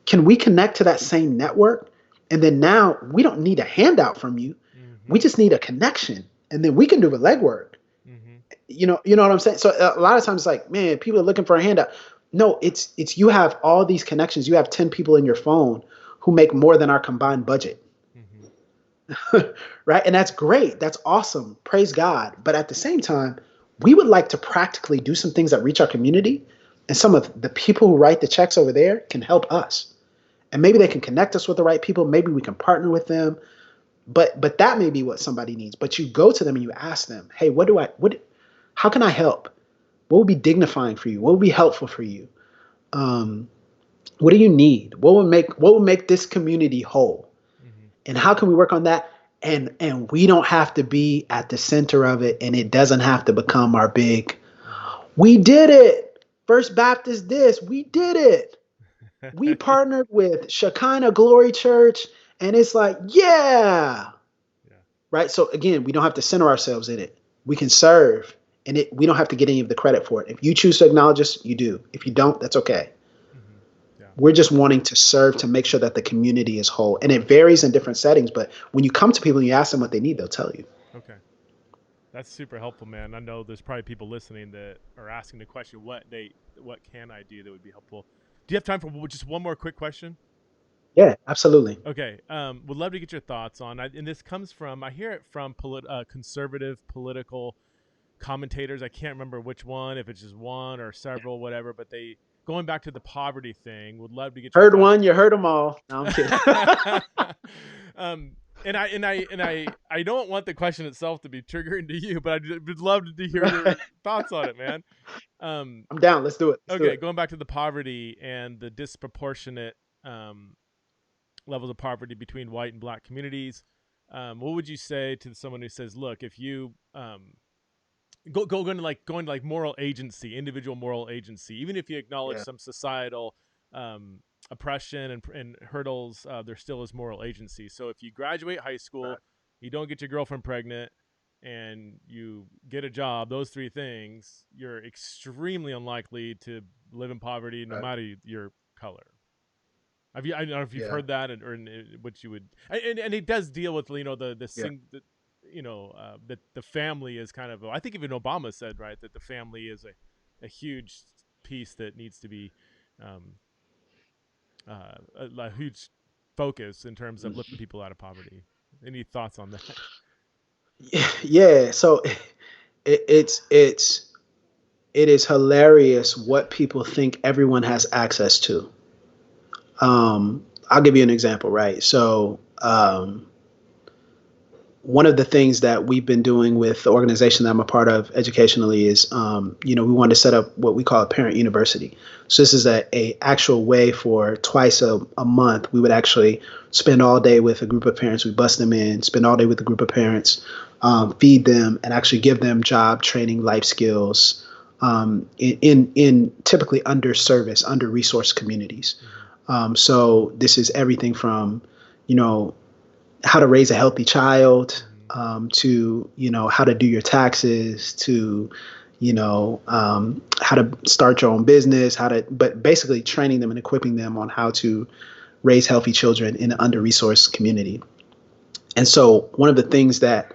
can we connect to that same network? And then now we don't need a handout from you. Mm-hmm. We just need a connection. And then we can do the legwork. Mm-hmm. You know what I'm saying? So a lot of times it's like, man, people are looking for a handout. No, it's you have all these connections. You have 10 people in your phone who make more than our combined budget. Mm-hmm. Right? And that's great. That's awesome. Praise God. But at the same time, we would like to practically do some things that reach our community. And some of the people who write the checks over there can help us. And maybe they can connect us with the right people. Maybe we can partner with them. But that may be what somebody needs. But you go to them and you ask them, hey, how can I help? What would be dignifying for you? What would be helpful for you? What do you need? What would make this community whole? Mm-hmm. And how can we work on that? And we don't have to be at the center of it, and it doesn't have to become our big, we did it. First Baptist this, we did it. We partnered with Shekinah Glory Church, and it's like, yeah. right? So again, we don't have to center ourselves in it. We can serve, and we don't have to get any of the credit for it. If you choose to acknowledge us, you do. If you don't, that's okay. Hmm. Yeah. We're just wanting to serve to make sure that the community is whole. And it varies in different settings, but when you come to people and you ask them what they need, they'll tell you. Okay. That's super helpful, man. I know there's probably people listening that are asking the question, what can I do that would be helpful? Do you have time for just one more quick question? Yeah, absolutely. Okay. Would love to get your thoughts on, and this comes from, I hear it from conservative political commentators. I can't remember which one, if it's just one or several, whatever, but going back to the poverty thing, would love to get your Heard thoughts. one, you heard them all. No, I'm kidding. um, and I don't want the question itself to be triggering to you, but I would love to hear your thoughts on it, man. I'm down. Let's do it. Let's do Okay, it. going back to the poverty and the disproportionate levels of poverty between white and black communities, what would you say to someone who says, "Look, if you going to like moral agency, individual moral agency, even if you acknowledge Yeah. some societal oppression and hurdles, there still is moral agency. So if you graduate high Right. school, you don't get your girlfriend pregnant, and you get a job, those three things, you're extremely unlikely to live in poverty, no Right. matter your color. Have you? I don't know if you've Yeah. heard that, or what you would, and it does deal with Yeah. that the family is kind of. I think even Obama said, right, that the family is a huge piece that needs to be um, a huge focus in terms of lifting people out of poverty. Any thoughts on that? Yeah. So it, it's it's it is hilarious what people think everyone has access to. I'll give you an example, right? So one of the things that we've been doing with the organization that I'm a part of educationally is, we wanted to set up what we call a parent university. So this is a actual way for twice a month, we would actually spend all day with a group of parents. We bust them in, spend all day with a group of parents, feed them, and actually give them job training, life skills, in typically under service, under resourced communities. So this is everything from, you know, how to raise a healthy child, Mm-hmm. to how to do your taxes, to how to start your own business, but basically training them and equipping them on how to raise healthy children in an under-resourced community. And so one of the things that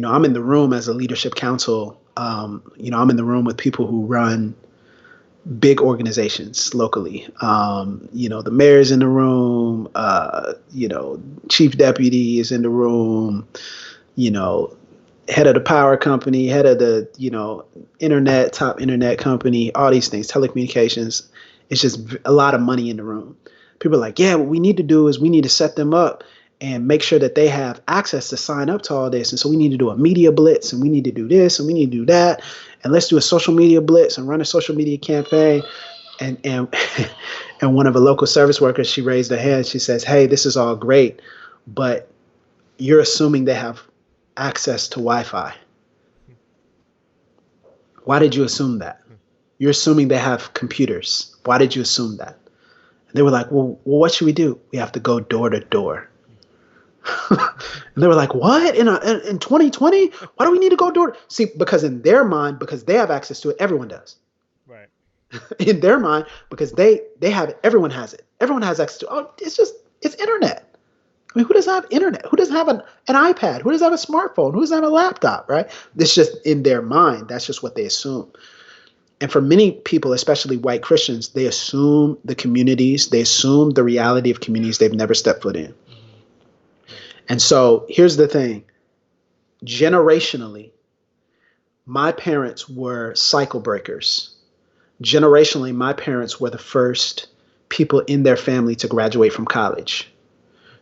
I'm in the room as a leadership council. I'm in the room with people who run big organizations locally. The mayor's in the room, chief deputy is in the room, you know, head of the power company, head of the, top internet company, all these things, telecommunications. It's just a lot of money in the room. People are like, yeah, what we need to do is we need to set them up and make sure that they have access to sign up to all this. And so we need to do a media blitz, and we need to do this, and we need to do that. And let's do a social media blitz and run a social media campaign. And and one of the local service workers, she raised her hand. She says, hey, this is all great, but you're assuming they have access to Wi-Fi. Why did you assume that? You're assuming they have computers. Why did you assume that? And they were like, well, what should we do? We have to go door to door. And they were like, what? In 2020? Why do we need to go door? See, because in their mind, because they have access to it, everyone does. Right. In their mind, because they have it, everyone has it. Everyone has access to it. Oh, it's internet. I mean, who doesn't have internet? Who doesn't have an iPad? Who doesn't have a smartphone? Who doesn't have a laptop, right? It's just in their mind. That's just what they assume. And for many people, especially white Christians, they assume the communities, they assume the reality of communities they've never stepped foot in. Mm-hmm. Right. And so here's the thing. Generationally, my parents were cycle breakers. Generationally, my parents were the first people in their family to graduate from college.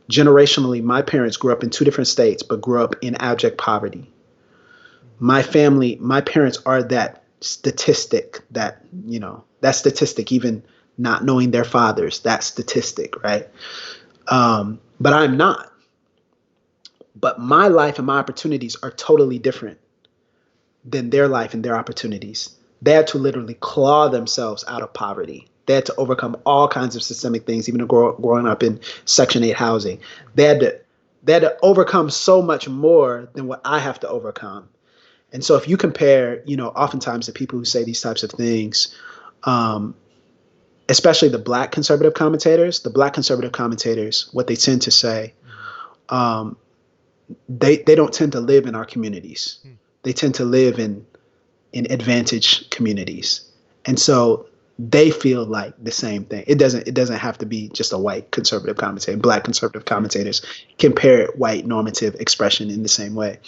Generationally, my parents grew up in two different states, but grew up in abject poverty. Mm-hmm. My parents are that statistic, that statistic, even not knowing their fathers, that statistic, right? But I'm not. But my life and my opportunities are totally different than their life and their opportunities. They had to literally claw themselves out of poverty. They had to overcome all kinds of systemic things, even growing up in Section 8 housing. They had to They had to overcome so much more than what I have to overcome. And so if you compare, oftentimes the people who say these types of things, um, especially the black conservative commentators, what they tend to say, um, they don't tend to live in our communities. They tend to live in advantaged communities. And so they feel like the same thing. It doesn't have to be just a white conservative commentator. Black conservative commentators compare white normative expression in the same way.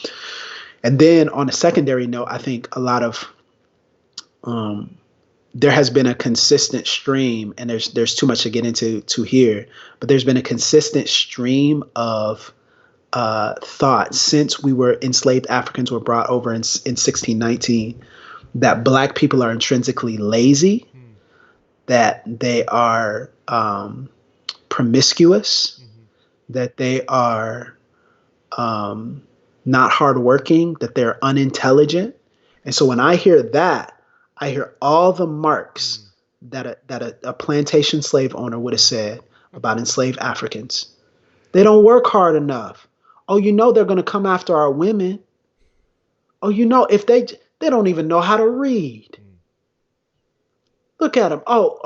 And then on a secondary note, I think a lot of there has been a consistent stream, and there's too much to get into here, but there's been a consistent stream of thought since enslaved Africans were brought over in 1619 that black people are intrinsically lazy, that they are promiscuous, that they are not hardworking, that they're unintelligent. And so when I hear that, I hear all the marks that a plantation slave owner would have said about enslaved Africans. They don't work hard enough. Oh, they're going to come after our women. Oh, if they don't even know how to read. Look at them. Oh,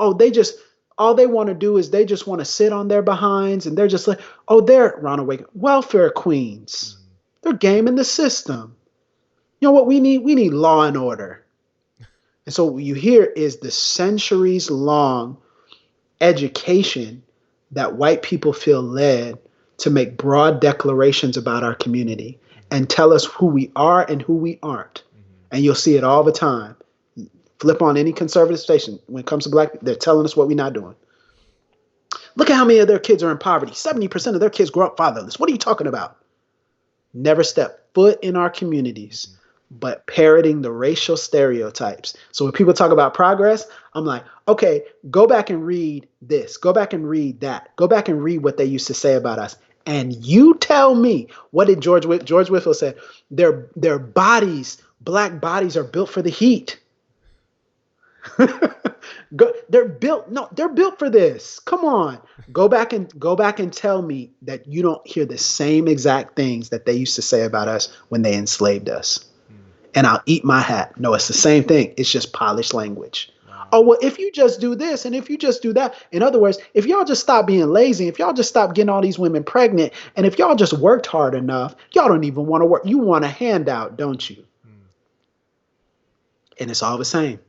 all they want to do is they just want to sit on their behinds, and they're just like, they're Ronald Reagan welfare queens. They're gaming the system. You know what we need? We need law and order. And so what you hear is the centuries-long education that white people feel led to make broad declarations about our community and tell us who we are and who we aren't. And you'll see it all the time. Flip on any conservative station. When it comes to black people, they're telling us what we're not doing. Look at how many of their kids are in poverty. 70% of their kids grow up fatherless. What are you talking about? Never step foot in our communities, but parroting the racial stereotypes. So when people talk about progress, I'm like, okay, go back and read this. Go back and read that. Go back and read what they used to say about us. And you tell me, what did George Whitfield say? Their bodies, black bodies, are built for the heat. They're built for this. Come on. Go back and tell me that you don't hear the same exact things that they used to say about us when they enslaved us. And I'll eat my hat. No, it's the same thing. It's just polished language. Wow. Oh, well, if you just do this and if you just do that. In other words, if y'all just stop being lazy, if y'all just stop getting all these women pregnant, and if y'all just worked hard enough, y'all don't even want to work. You want a handout, don't you? And it's all the same.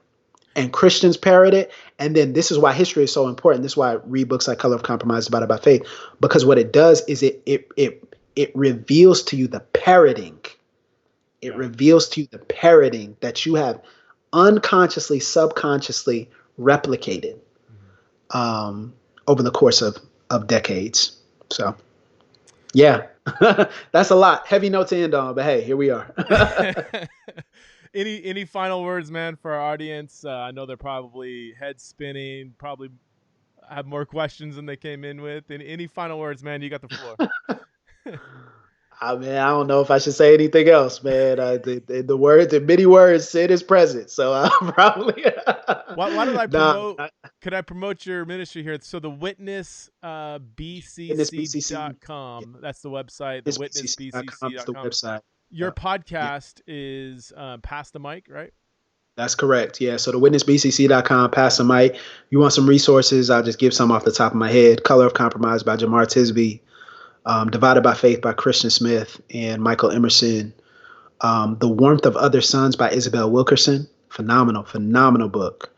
And Christians parrot it. And then this is why history is so important. This is why I read books like Color of Compromise, Divided by Faith, because what it does is it reveals to you the parroting. It reveals to you the parroting that you have unconsciously, subconsciously replicated over the course of decades. So, yeah, that's a lot. Heavy note to end on, but hey, here we are. Any final words, man, for our audience? I know they're probably head spinning, probably have more questions than they came in with. Any final words, man? You got the floor. I mean, I don't know if I should say anything else, man. The many words said is present, so I'm probably. Why did I promote? Could I promote your ministry here? So the Witness BCC.com. That's the website. The Witness BCC.com is the website. Your podcast is Pass the Mic, right? That's correct. Yeah. So the witnessbcc.com, Pass the Mic. You want some resources? I'll just give some off the top of my head. Color of Compromise by Jamar Tisby. Divided by Faith by Christian Smith and Michael Emerson. The Warmth of Other Suns by Isabel Wilkerson. Phenomenal book.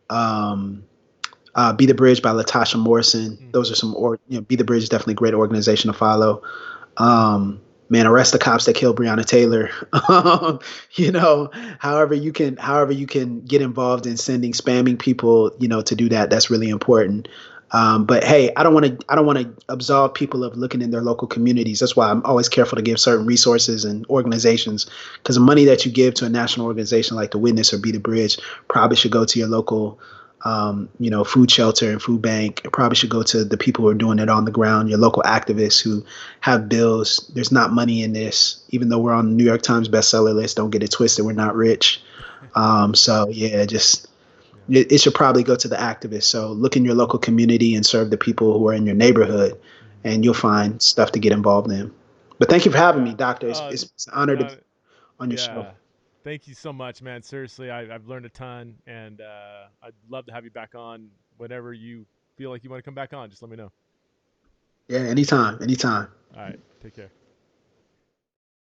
Be the Bridge by Latasha Morrison. Those are some, Be the Bridge is definitely a great organization to follow. Arrest the Cops That Killed Breonna Taylor. However you can get involved in spamming people, to do that. That's really important. But hey, I don't want to absolve people of looking in their local communities. That's why I'm always careful to give certain resources and organizations, because the money that you give to a national organization like the Witness or Be the Bridge probably should go to your local, food shelter and food bank. It probably should go to the people who are doing it on the ground, your local activists who have bills. There's not money in this, even though we're on the New York Times bestseller list. Don't get it twisted. We're not rich. It should probably go to the activists. So look in your local community and serve the people who are in your neighborhood, and you'll find stuff to get involved in. But thank you for having me, Doctor. Uh, It's an honor to be no, on your show. yeah. Thank you so much, man. Seriously, I've learned a ton, and I'd love to have you back on whenever you feel like you want to come back on. Just let me know. Yeah, anytime, anytime. All right. Take care.